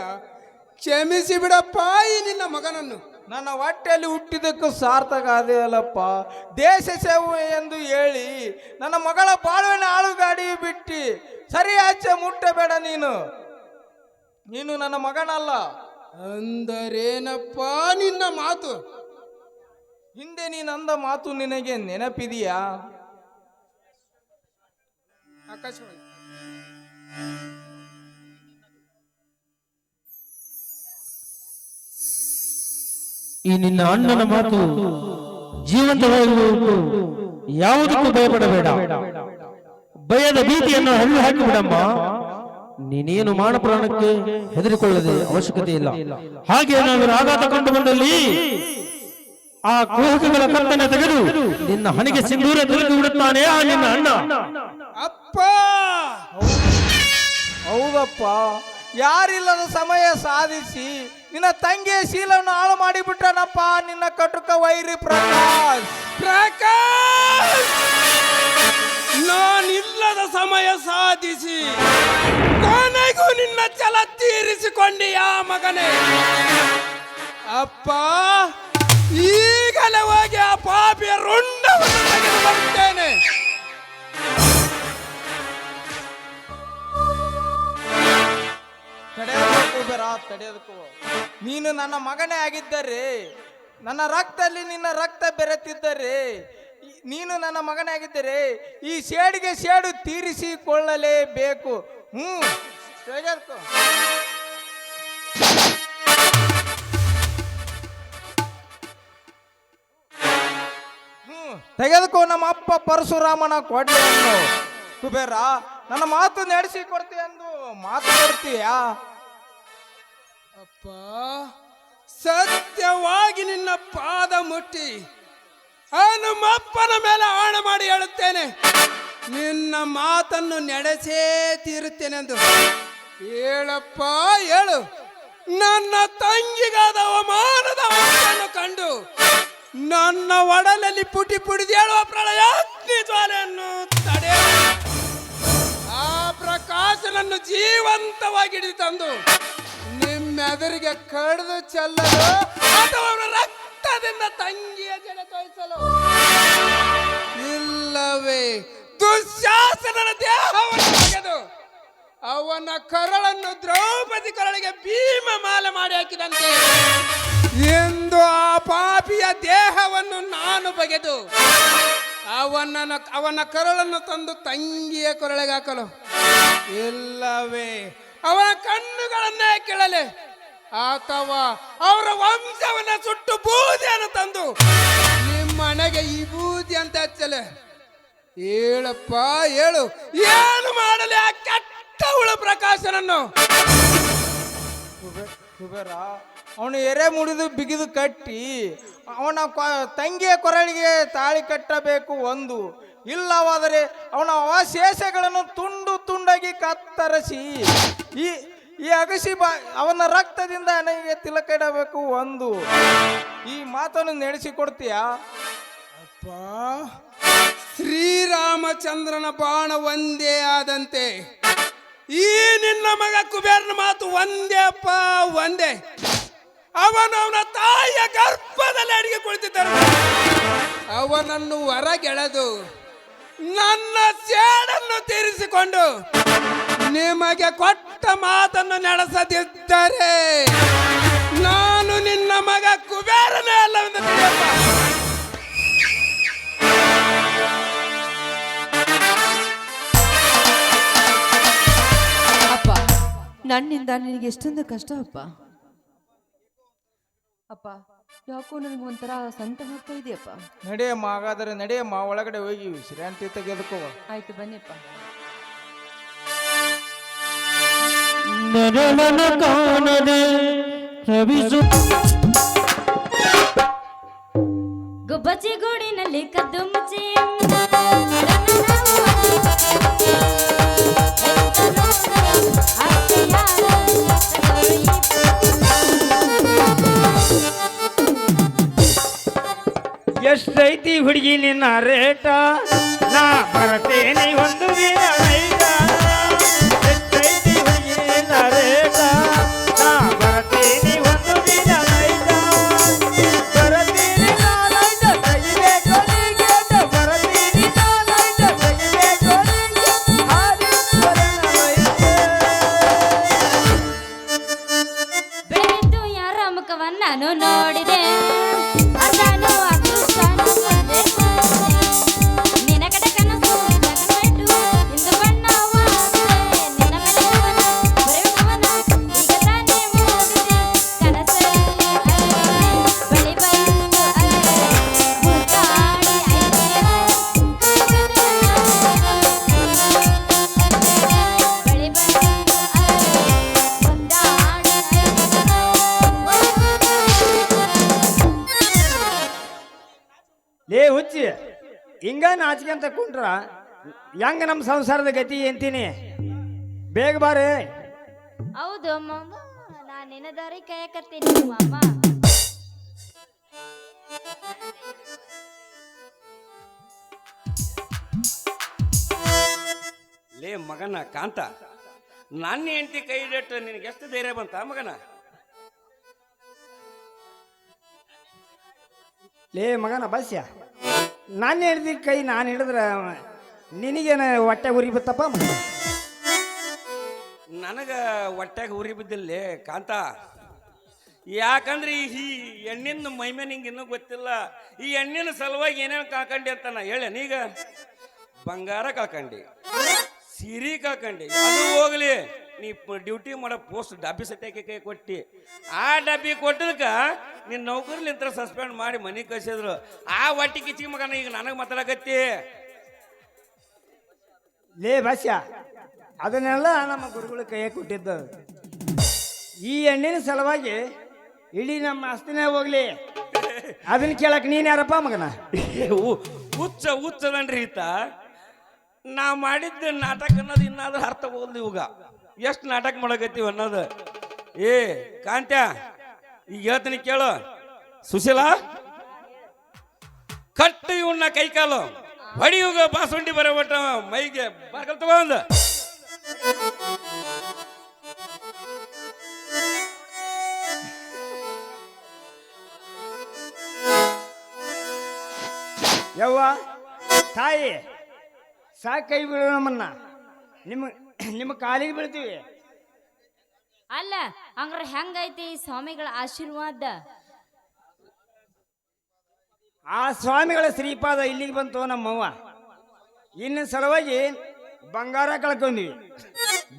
ಕ್ಷಮಿಸಿ ಬಿಡಪ್ಪ ಈ ನಿನ್ನ ಮಗನನ್ನು. ನನ್ನ ಹೊಟ್ಟೆಯಲ್ಲಿ ಹುಟ್ಟಿದಕ್ಕೂ ಸಾರ್ಥಕ ಅದೇ ಅಲ್ಲಪ್ಪ. ದೇಶ ಸೇವೆ ಎಂದು ಹೇಳಿ ನನ್ನ ಮಗಳ ಬಾಳುವಿನ ಆಳುಗಾಡಿ ಬಿಟ್ಟು ಸರಿ ಆಚೆ ಮುಟ್ಟಬೇಡ. ನೀನು ನನ್ನ ಮಗನಲ್ಲ. ಅಂದರೇನಪ್ಪ ನಿನ್ನ ಮಾತು? ಹಿಂದೆ ನೀನಂದ ಮಾತು ನಿನಗೆ ನೆನಪಿದೆಯಾ? ಆಕಾಶವಾಣಿ. ಈ ನಿನ್ನ ಅಣ್ಣನ ಮಾತು ಜೀವಂತವಾಗಿರುವುದು, ಯಾವುದಕ್ಕೂ ಭಯಪಡಬೇಡ. ಭಯದ ಭೀತಿಯನ್ನು ಹಳ್ಳಿ ಹಾಕಿಬಿಡಮ್ಮ. ನೀನೇನು ಮಾನ ಪ್ರಾಣಕ್ಕೆ ಹೆದರಿಕೊಳ್ಳದೆ ಅವಶ್ಯಕತೆ ಇಲ್ಲ. ಹಾಗೆ ಏನಾದರೂ ಆಘಾತ ಕಂಡು ಬಂದಲ್ಲಿ ಆ ಕುಹಕಗಳ ಕತ್ತನೆ ತೆಗೆದು ನಿನ್ನ ಹಣೆಗೆ ಸಿಂಧೂರ ತಿರುಗಿ ಬಿಡುತ್ತಾನೆ ಆ ನಿನ್ನ ಅಣ್ಣ. ಅಪ್ಪ, ಹೌದಪ್ಪ, ಯಾರಿಲ್ಲದ ಸಮಯ ಸಾಧಿಸಿ ನಿನ್ನ ತಂಗಿಯ ಶೀಲವನ್ನು ಹಾಳು ಮಾಡಿಬಿಟ್ಟನಪ್ಪ ನಿನ್ನ ಕಟುಕ ವೈರಿ ಪ್ರಕಾಶ್. ಪ್ರಕಾಶ್, ನಾನಿಲ್ಲದ ಸಮಯ ಸಾಧಿಸಿ ಕೊನೆಗೂ ನಿನ್ನ ಛಲ ತೀರಿಸಿಕೊಂಡಿಯಾ ಮಗನೇ? ಅಪ್ಪ, ಈಗಲೇ ಹೋಗಿ ಆ ಪಾಪಿಯ ರುಂಡವನ್ನು ತೆಗೆದು ಬರುತ್ತೇನೆ. ತಡೆಯೋದಕ್ಕೂ ತಡೆಯೋದಕ್ಕೂ ನೀನು ನನ್ನ ಮಗನೇ ಆಗಿದ್ದರೆ, ನನ್ನ ರಕ್ತದಲ್ಲಿ ನಿನ್ನ ರಕ್ತ ಬೆರೆತಿದ್ದರೆ, ನೀನು ನನ್ನ ಮಗನೇ ಆಗಿದ್ದರೆ ಈ ಸೇಡಿಗೆ ಸೇಡು ತೀರಿಸಿಕೊಳ್ಳಲೇಬೇಕು. ತೆಗೆದುಕೋ, ತೆಗೆದುಕೋ ನಮ್ಮ ಅಪ್ಪ ಪರಶುರಾಮನ ಕೊಡ್ಲೆಯನ್ನು. ಕುಬೇರ, ನನ್ನ ಮಾತು ನಡೆಸಿ ಕೊಡ್ತೀಯ ಎಂದು ಮಾತು ಕೊಡ್ತೀಯಾ? ಅಪ್ಪ, ಸತ್ಯವಾಗಿ ನಿನ್ನ ಪಾದ ಮುಟ್ಟಿ ನಮ್ಮಪ್ಪನ ಮೇಲೆ ಆಣ ಮಾಡಿ ಹೇಳುತ್ತೇನೆ, ನಿನ್ನ ಮಾತನ್ನು ನಡೆಸೇ ತೀರುತ್ತೇನೆಂದು. ಹೇಳಪ್ಪ, ಹೇಳು. ನನ್ನ ತಂಗಿಗಾದ ಅವಮಾನದ ಅವಸ್ಥೆಯನ್ನು ಕಂಡು ನನ್ನ ಒಡಲಲ್ಲಿ ಪುಟಿ ಪುಡಿದೇಳುವ ಪ್ರಳಯಾಗ್ನಿ ಜ್ವಾಲೆಯನ್ನು ತಡೆ. ಆ ಪ್ರಕಾಶನನ್ನು ಜೀವಂತವಾಗಿ ಹಿಡಿದು ತಂದು ನಿಮ್ಮೆದುರಿಗೆ ಕಡಿದು ಚೆಲ್ಲಲು ಅಥವಾ ಅವರ ರಕ್ತದಿಂದ ತಂಗಿಯ ಜನ ತೋರಿಸಲು, ಇಲ್ಲವೇ ದುಶ್ಯಾಸನನ ದೇಹವನ್ನು ತೆಗೆದು ಅವನ ಕರಳನ್ನು ದ್ರೌಪದಿ ಕರಳಿಗೆ ಭೀಮ ಮಾಲೆ ಮಾಡಿ ಹಾಕಿದಂತೆ ಎಂದು ಆ ಪಾಪಿಯ ದೇಹವನ್ನು ನಾನು ಬಗೆದು ಅವನ ಕರಳನ್ನು ತಂದು ತಂಗಿಯ ಕೊರಳಿಗೆ ಹಾಕಲು, ಇಲ್ಲವೇ ಅವನ ಕಣ್ಣುಗಳನ್ನೇ ಕೆಳಲೆ ಅಥವಾ ಅವರ ವಂಶವನ್ನ ಸುಟ್ಟು ಬೂದಿಯನ್ನು ತಂದು ನಿಮ್ಮ ಮನೆಗೆ ಈ ಬೂದಿ ಅಂತ ಹಚ್ಚಲೆ. ಹೇಳಪ್ಪ, ಹೇಳು. ಏನು ಮಾಡಲಿ ಆ ಕೆಟ್ಟ ಹುಳ ಪ್ರಕಾಶನನ್ನು? ಕುಬೇರ, ಅವನು ಎರೆ ಮುಡಿದು ಬಿಗಿದು ಕಟ್ಟಿ ಅವನ ತಂಗಿಯ ಕೊರಳಿಗೆ ತಾಳಿ ಕಟ್ಟಬೇಕು ಒಂದು, ಇಲ್ಲವಾದರೆ ಅವನ ಅವಶೇಷಗಳನ್ನು ತುಂಡು ತುಂಡಾಗಿ ಕತ್ತರಿಸಿ ಈ ಅಗಸಿ ಅವನ ರಕ್ತದಿಂದ ನನಗೆ ತಿಲಕಿಡಬೇಕು ಒಂದು. ಈ ಮಾತನ್ನು ನಡೆಸಿಕೊಡ್ತೀಯಾ? ಅಪ್ಪ, ಶ್ರೀರಾಮಚಂದ್ರನ ಬಾಣ ಒಂದೇ ಆದಂತೆ ಈ ನಿನ್ನ ಮಗ ಕುಬೇರನ ಮಾತು ಒಂದೇ ಅಪ್ಪ, ಒಂದೇ. ಅವನ ತಾಯಿಯ ಗರ್ಭದಲ್ಲಿ ಅಡಿಗೆ ಕುಳಿತಿದ್ದಾನೆ. ಅವನನ್ನು ಹೊರಗೆಳೆದು ನನ್ನ ಸೇಡನ್ನು ತೀರಿಸಿಕೊಂಡು ನಿಮಗೆ ಕೊಟ್ಟ ಮಾತನ್ನು ನಡೆಸದಿದ್ದರೆ ನಾನು ನಿನ್ನ ಮಗ ಕುಬೇರನೇ ಅಲ್ಲವೆಂದು ತಿಳಿಯಪ್ಪ. ಅಪ್ಪ, ನನ್ನಿಂದ ನಿನಗೆ ಎಷ್ಟೊಂದು ಕಷ್ಟ ಅಪ್ಪ. ಅಪ್ಪ, ಯಾಕೋ ನನಗೆ ಒಂಥರ ಸಂಕಟವಾಗ್ತಾ ಇದೆಯಪ್ಪ. ನಡೆಯಮ್ಮ, ಹಾಗಾದರೆ ನಡೆಯಮ್ಮ, ಒಳಗಡೆ ಹೋಗಿ ವಿಶ್ರಾಂತಿ ತೆಗೆದುಕೋ. ಆಯ್ತು, ಬನ್ನಿಪ್ಪ. ನೆರಳನ ಕಾಣದೆ ರವಿಸು ಗುಬ್ಬಚ್ಚಿ ಗೂಡಿನಲ್ಲಿ ಕದ್ದು ಮುಚ್ಚಿ ಎಷ್ಟೈತಿ ಹುಡುಗಿ ನಿನ್ನ ರೇಟ, ನಾ ಬರತೇನೆ ಒಂದು ದಿನ ನೈಟ. ಎಷ್ಟೈತಿ ಹುಡುಗಿ ನಿನ್ನ ರೇಟ, ನಾ ಬರತೇನೆ ಒಂದು ದಿನ ನೈಟ. ಬರತೀನಿ ನಾನೈಟ, ತೆಗಿಬೇಕು ನೀ ಗೇಟ. ಬರತೀನಿ ನಾನೈಟ, ತೆಗಿಬೇಕು ನೀ ಗೇಟ. ಆದಿತ್ಯನ ವೈತೆ. ಬೆಳೆದು ಯಾರ ಮುಖವನ್ನ ನಾನು ನೋಡಿದೆ. ಅದಾನು ಅದೃಷ್ಟನು ಮುಂದೆ ಬಂದೆ. ನಿನ್ನ ಕಡೆ ಕನಸು ನಗನಟ್ಟು ಇಂದು ಬಣ್ಣವಾಗಿದೆ. ನಿನ್ನ ಮೇಲೆ ಕವನ ಬರೆಯುವವನ ಈಗ ತಾನೇ ಮೂಡಿದೆ. ಕನಸಲ್ಲಿ ಬಳಿ ಬಂದು ಮುತ್ತಾಡಿ ಬಳಿ ಬಂದು ಲೇ ಹುಚ್ಚಿ, ಹಿಂಗ ನಾಚಿಕೆ ಅಂತ ಕುಂಟ್ರ ಹೆಂಗ ನಮ್ಮ ಸಂಸಾರದ ಗತಿ ಅಂತೀನಿ. ಬೇಗ ಬಾರೆ. ಹೌದು ಮಾಮ, ನಾನು ನಿನ್ನ ದಾರಿ ಕಾಯಕತ್ತೀನಿ ಮಾಮ. ಲೇ ಮಗನ ಕಾಂತ, ನನ್ನ ಹೆಂಡತಿ ಕೈ ಹಿಡಿಯಟ್ಟು ನಿನಗೆ ಎಷ್ಟು ಧೈರ್ಯ ಬಂತ ಮಗನ? ಲೇ ಮಗನ ಬಸ್ಯ, ನಾನು ಹಿಡ್ದಿ ಕೈ ನಾನು ಹಿಡಿದ್ರ ನಿನಗೇನ ಹೊಟ್ಟೆ ಉರಿ ಬತ್ತಪ್ಪ? ನನಗ ಹೊಟ್ಯಾಗ ಉರಿ ಬಿದ್ದಿಲ್ಲೇ ಕಾಂತ. ಯಾಕಂದ್ರೆ ಈ ಎಣ್ಣಿನ ಮೈಮೆ ನಿಂಗೆ ಇನ್ನೂ ಗೊತ್ತಿಲ್ಲ. ಈ ಎಣ್ಣಿನ ಸಲುವಾಗಿ ಏನೇನು ಕಾಕಂಡಿ ಅಂತ ನಾ ಹೇಳೇನೀಗ. ಬಂಗಾರ ಕಾಕಂಡಿ, ಸೀರೆ ಕಾಕಂಡಿ, ಅದು ಹೋಗ್ಲಿ ನೀ ಡ್ಯೂಟಿ ಮಾಡೋ ಪೋಸ್ಟ್ ಡಬ್ಬಿ ಸತ್ಯಕ್ಕೆ ಕೈ ಕೊಟ್ಟಿ. ಆ ಡಬ್ಬಿ ಕೊಟ್ಟದಕ್ಕ ನಿನ್ನ ನೌಕರಿಲಿಂತ ಸಸ್ಪೆಂಡ್ ಮಾಡಿ ಮನೆ ಕಳಿಸಿದ್ರು. ಆ ಹೊಟ್ಟಿ ಕಿಚ್ಚಿ ಮಗನ ಈಗ ನನಗೆ ಮಾತಾಡಕತ್ತಿ. ಲೇ ಭಾಷ್ಯ, ಅದನ್ನೆಲ್ಲ ನಮ್ಮ ಗುರುಗಳ ಕೈಯಾಗ ಕೊಟ್ಟಿದ್ದು. ಈ ಎಣ್ಣಿನ ಸಲುವಾಗಿ ಇಡೀ ನಮ್ಮ ಆಸ್ತಿನೇ ಹೋಗ್ಲಿ, ಅದನ್ನ ಕೇಳಕ್ ನೀನ್ ಯಾರಪ್ಪ ಮಗನ? ಹುಚ್ಚದನ್ರಿ ಈತ. ನಾ ಮಾಡಿದ್ದ ನಾಟಕ ಅನ್ನೋದು ಇನ್ನಾದ್ರೂ ಅರ್ಥ ಹೋಗ್ಲಿ. ಇವಾಗ ಎಷ್ಟು ನಾಟಕ ಮಾಡಕತ್ತೀವಿ ಅನ್ನೋದು. ಏ ಕಾಂತ್ಯ, ಈಗ ಹೇಳ್ತೀನಿ ಕೇಳು. ಸುಶೀಲಾ, ಕಟ್ಟು ಇವನ್ನ ಕೈ ಕಾಲು ಹೊಡಿಯುಗ ಬಾಸುಂಡಿ ಬರೋಬಟ್ಟ ಮೈಗೆ ಬಾರ್ಕಲ್ ತಗೊಂಡ. ಯವ್ವ ತಾಯಿ, ಸಾಕು, ಕೈ ಬೀಳು ನಮ್ಮನ್ನ. ನಿಮ್ಮ ಕಾಲಿಗೆ ಬೀಳ್ತೀವಿ. ಅಲ್ಲ ಹಂಗ್ರ ಹೆಂಗೈತಿ ಈ ಸ್ವಾಮಿಗಳ ಆಶೀರ್ವಾದ? ಆ ಸ್ವಾಮಿಗಳ ಶ್ರೀಪಾದ ಇಲ್ಲಿಗೆ ಬಂತು ನಮ್ಮವ್ವ. ಇನ್ನು ಸಲುವಾಗಿ ಬಂಗಾರ ಕಳ್ಕೊಂಡ್ವಿ,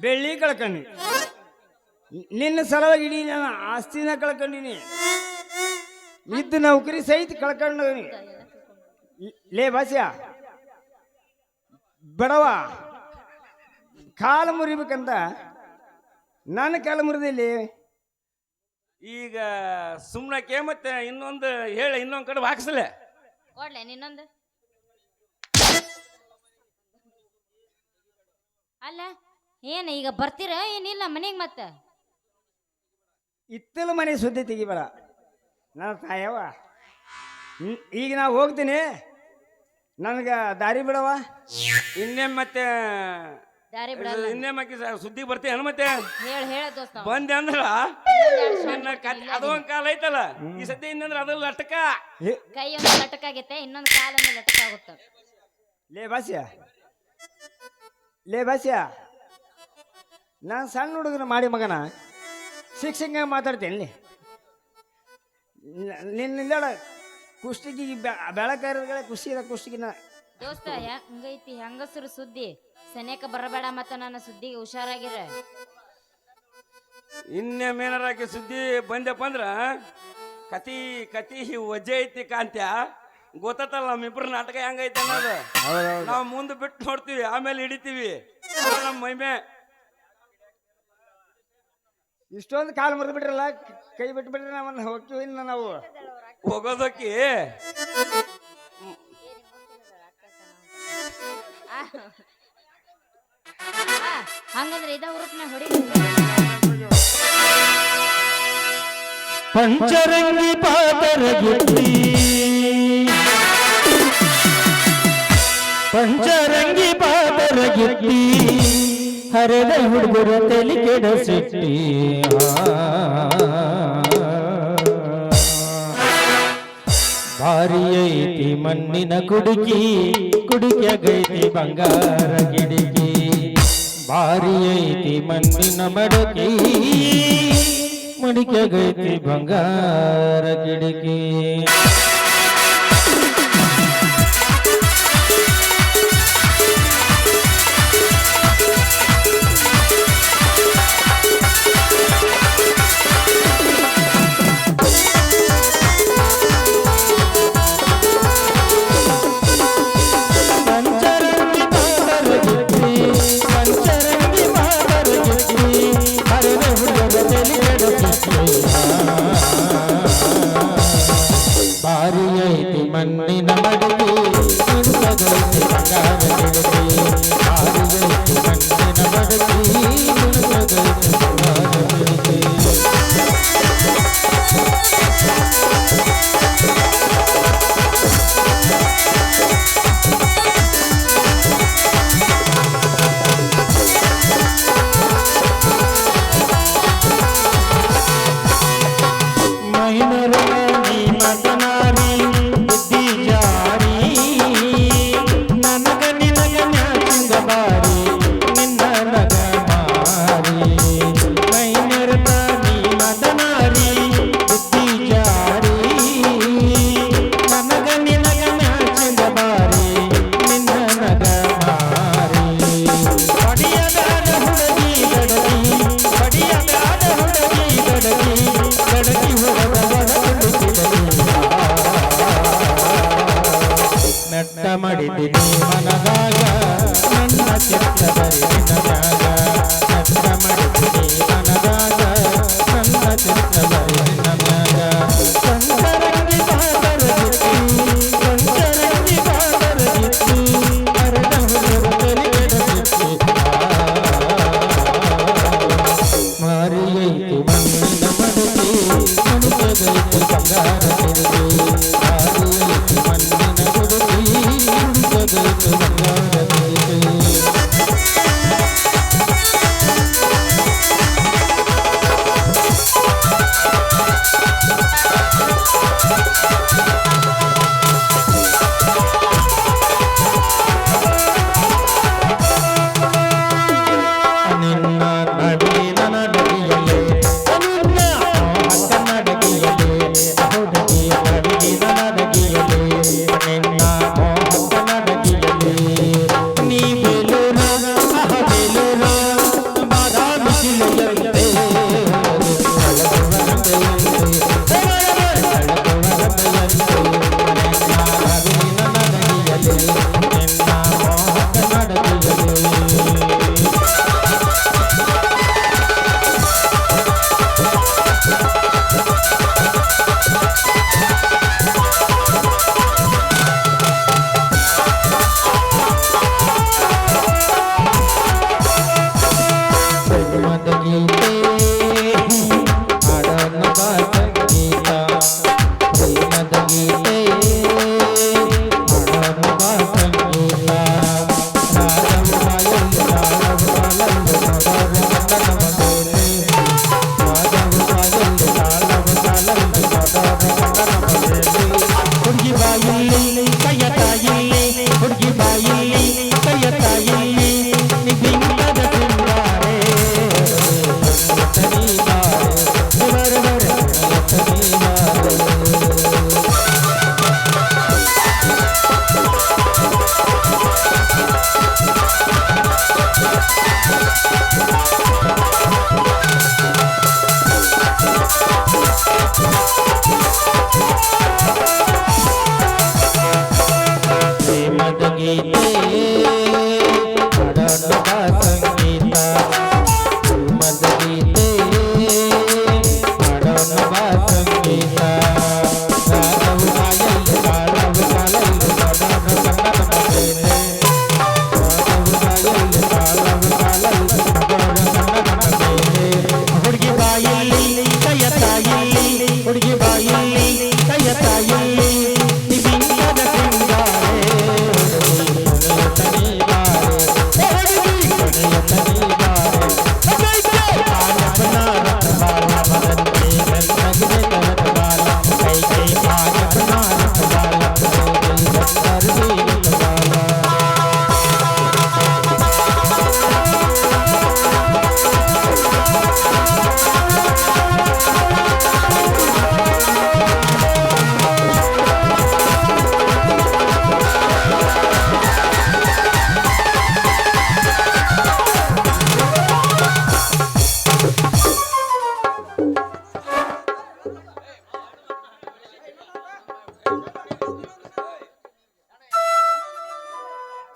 ಬೆಳ್ಳಿ ಕಳ್ಕೊಂಡ್ವಿ. ನಿನ್ನ ಸಲುವಾಗಿ ಇಡೀ ನಾನು ಆಸ್ತಿನ ಕಳ್ಕೊಂಡಿನಿ, ಇದ್ದ ನೌಕರಿ ಸಹಿತ ಕಳ್ಕೊಂಡೀನಿ. ಲೇ ಭಾಷ್ಯ ಬಡವ, ಕಾಲು ಮುರಿಬೇಕಂತ ನನ್ನ ಕಾಲು ಮುರಿದಿಲ್ಲಿ. ಈಗ ಸುಮ್ಮನಕ್ಕೆ ಮತ್ತೆ ಇನ್ನೊಂದು ಹೇಳ, ಇನ್ನೊಂದು ಕಡೆ ಹಾಕ್ಸಲೆ ಕೊಡ್ಲೆ ನಿನ್ನೊಂದು. ಅಲ್ಲ ಏನ ಈಗ ಬರ್ತೀರ ಏನಿಲ್ಲ ಮನೆಗೆ? ಮತ್ತ ಇತ್ತಲು ಮನೆ ಸುದ್ದಿ ತೆಗಿಬೇಡ ನನ್ನ ತಾಯವ್ವ. ಈಗ ನಾವು ಹೋಗ್ತೀನಿ, ನನಗೆ ದಾರಿ ಬಿಡವ. ಇನ್ನೇ ಮತ್ತೆ ದಾರಿ ಬಿಡಲ್ಲ ಇನ್ನೇ ಮಕ್ಕಿ ಸುದ್ದಿ ಬರ್ತೀಯ ಮತ್ತೆ ಹೇಳ ದೋಸ್ತ ಅವ. ಬಂದೆ ಅಂದ್ರ ಇನ್ನೊಂದ್ ನನ್ನ ಕತೆ ಅದು ಒಂದ್ ಕಾಲ ಐತಲ್ಲ ಈ ಸದ್ಯ ಇನ್ನಂದ್ರ ಅದು ಲಟಕ ಕೈ ಒಂದು ಲಟಕ ಆಗೈತೆ ಇನ್ನೊಂದು ಕಾಲೊಂದು ಲಟಕ ಆಗುತ್ತೆ ಲೇ ಬಾಸ್ಯ ನಾನು ಸಣ್ಣ ಹುಡುಗನ ಮಾಡಿ ಮಗನ ಶಿಕ್ಷಂಗ ಮಾತಾಡ್ತೇನೆ ನಿನ್ನಿಂದ ಕುಷ್ಟಿಗೆ ಬೆಳಕಾರಗಳೇ ಕುಷ್ಟಿಗಿನ ದೋಸ್ತ ಹೆಂಗೈತಿ ಹೆಂಗಸರು ಸುದ್ದಿ ಸನೇಕ ಬರಬೇಡ ಮತ್ತ ನನ್ನ ಸುದ್ದಿಗೆ ಹುಷಾರಾಗಿರ ಇನ್ನೇನಾರಾಕಿ ಸುದ್ದಿ ಬಂದಪ್ಪ ಅಂದ್ರ ಕತಿ ವಜೆ ಐತಿ ಕಾಂತ್ಯ ಗೊತ್ತಲ್ಲ ನಮ್ಮಿಬ್ರು ನಾಟಕ ಹೆಂಗೈತೆ ಅನ್ನೋದು ನಾವು ಮುಂದೆ ಬಿಟ್ಟು ನೋಡ್ತೀವಿ ಆಮೇಲೆ ಹಿಡಿತೀವಿ ನಮ್ಮ ಮೈಮೆ ಇಷ್ಟೊಂದು ಕಾಲು ಮುರಿದು ಬಿಟ್ರಲ್ಲ ಕೈ ಬಿಟ್ಬಿಟ್ರೆ ನಾವನ್ನ ಹೋಗ್ತೀವಿ ಇನ್ನು ನಾವು ಹೋಗೋದಕ್ಕೆ ಹಂಗಂದ್ರೆ ಇದ ಹುರುಪ್ನ ಹೊಡಿ ಪಂಚರಂಗಿ ಪಾದರ ಗಿಟ್ಟಿ ಪಂಚರಂಗಿ ಪಾದರ ಗಿಟ್ಟಿ ಹರಿದ ಹುಡುಗರ ತಲೆ ಕೆಡಸಿಟ್ಟಿ ಭಾರಿ ಐತಿ ಮಣ್ಣಿನ ಕುಡಿಕೆಗೈತಿ ಬಂಗಾರ ಗಿಡಿಕಿ ಭಾರಿ ಐತಿ ಮಣ್ಣಿನ ಮಡಿಕೆಗೈತಿ ಬಂಗಾರ ಗಿಡಿಕಿ ಭಾರಿ ಐತಿ ಮಣ್ಣಿನ ಮಡಿಕೆ ನುಣುಕಗೈತಿ ಬಂಗಾರ ಗಿಡಕಿ ಭಾರಿ ಐತಿ ಮಣ್ಣಿನ ಮಡಿಕೆ ನುಣುಕಗೈತಿ ಬಂಗಾರ ಗಿಡಕಿ ನೆಟ್ಟ ಮಾಡಿದ್ದೀನಿ ಮನದಾಗ ನನ್ನ ಚಿತ್ತದಲ್ಲಿ ನಿನಗಾಗ ನೆಟ್ಟ ಮಾಡಿದ್ದೀನಿ ಮನದಾಗ ನನ್ನ ಚಿತ್ತದಲ್ಲಿ ನಿನಗಾಗ ಸಂಚರಂಗಿ ಬಾದರ ಗಿಟ್ಟಿ ಸಂಚರಂಗಿ ಬಾದರ ಗಿಟ್ಟಿ ಹರಿದ ಹುಡುಗರ ತಲೆ ಕೆಡಸಿಟ್ಟಿ ಮಾರಿ ಐತಿ ಮಣ್ಣಿನ ಮಡಿಕೆ ನುಣುಕಗೈತಿ ಬಂಗಾರ ಗಿಡಕಿ ಮಾರಿ ಐತಿ ಮಣ್ಣಿನ ಗುಡುಕಿ ನುಣುಕಗೈತಿ ಬಂಗಾರ ಗಿಡಕಿ ನಿನ್ನ ನಡಿನ ನಡಿಯಲೇ ನಿನ್ನ ಅಕ್ಕ ನಡಿಯಲೇ ಹುಡುಗಿಯ ನಡಿನ ನಡಿಯಲೇ ನಿನ್ನ ಅಕ್ಕ ನಡಿಯಲೇ ನೀ ಬೇಲೂರ ಬೇಲೂರ ಬಾದಾಮಿ ಜಿಲ್ಲೆಯಂತೆ ಸಂಗೀತ ಪ್ರೇಮದ ಗೀತೆ ಹಾಡೋಣ ಸಂಗೀತ ಪ್ರೇಮದ ಗೀತೆ ಹಾಡೋಣ ಸಂಗೀತ ರಾಗವು ಕಾಯಲ್ಲಿ ಕಾಲವು ಕಾಲಲ್ಲಿ ಹಾಡೋಣ ಕನ್ನಡ ಮೇಲೆ ರಾಗವು ಕಾಯಲ್ಲಿ ಕಾಲವು ಕಾಲಲ್ಲಿ ಹಾಡೋಣ ಕನ್ನಡ ಮೇಲೆ ಹುಡುಗಿ ಬಾಯಲ್ಲಿ ಕೈಯ ತಾಯಲ್ಲಿ ಹುಡುಗಿ ಬಾಯಲ್ಲಿ ಕೈಯ ತಾಯಲ್ಲಿ ನಿಬಿಂಗದ ಸಿಂಗಾರೆ ಕೊನೆಯ ತನಿ ಬಾರೆ ಕೊನೆಯ ತನಿ ಬಾರೆ ಪಾನಪನ ರಥಬಾಲ ಮನಂತೆ ಗಂಧಗಿದೆ ಕರತಬಾಲ ಕೈ ಕೈ ಪಾನಪನ ರಥಬಾಲ ಬಂದರ್ದಿ ರಥಬಾಲ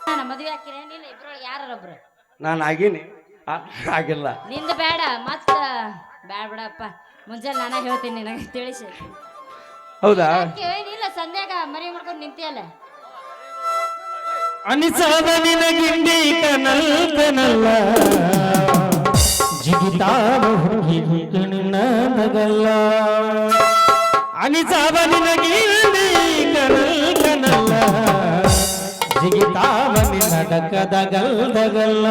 ನಾನು ಮದುವೆ ಹಾಕಿರೇನಿಲ್ಲ ಇಬ್ರೊಳಗೆ ಯಾರೊಬ್ರು ನಾನು ಆಗೀನಿ ಆಗಿಲ್ಲ. ನಿಂದ ಬೇಡ ಮತ್ತ ಬ್ಯಾಡ ಬಿಡಪ್ಪ ಮುಂಜಾನೆ ನಾನೇ ಹೇಳ್ತೀನಿ ನಿನಗೆ ತಿಳಿಸಿ ಹೌದಾ? ಏನಿಲ್ಲ ಸಂಧ್ಯಾಗ ಮರಿ ಮಾಡ್ಕೊಂಡು ನಿಂತಿಯಲ್ಲ ಅನಿಸಾದ ನಿನಗಿಂಡಿ ಕನಲ್ ಕನಲ್ಲ ಜಿಗಿತಾವ ಹುಡುಗಿ ಕಣ್ಣ ನಗಲ್ಲ ಅನಿಸಾದ ನಿನಗಿಂಡಿ ಕನಲ್ ಕನಲ್ಲ ಜಿಗಿತಾವ ನಿನ್ನಡಕದಗಲ್ದಗಲ್ಲ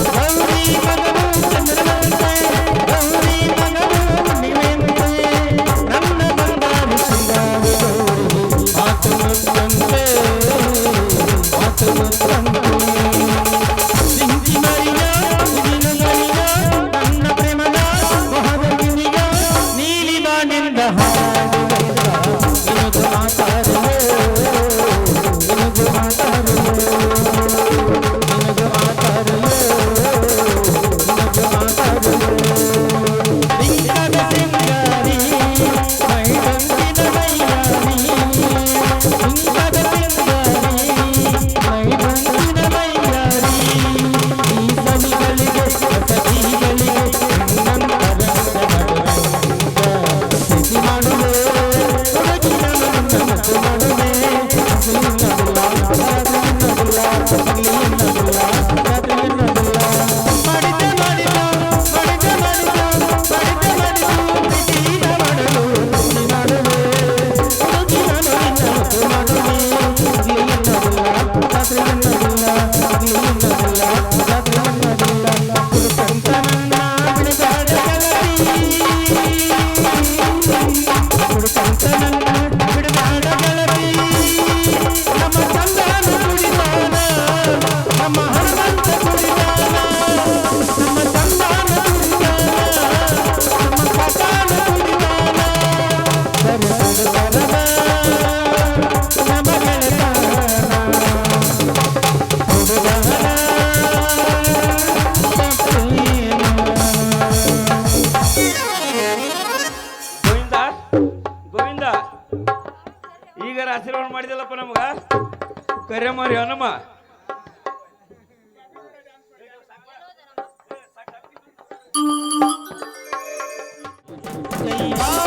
ಗೌರಿ ಮಗನು ಚಂದ್ರವಂತೆ ಗೌರಿ ಮಗನು ಕುಮಾರಿ ಹನುಮ ಕೈವಾ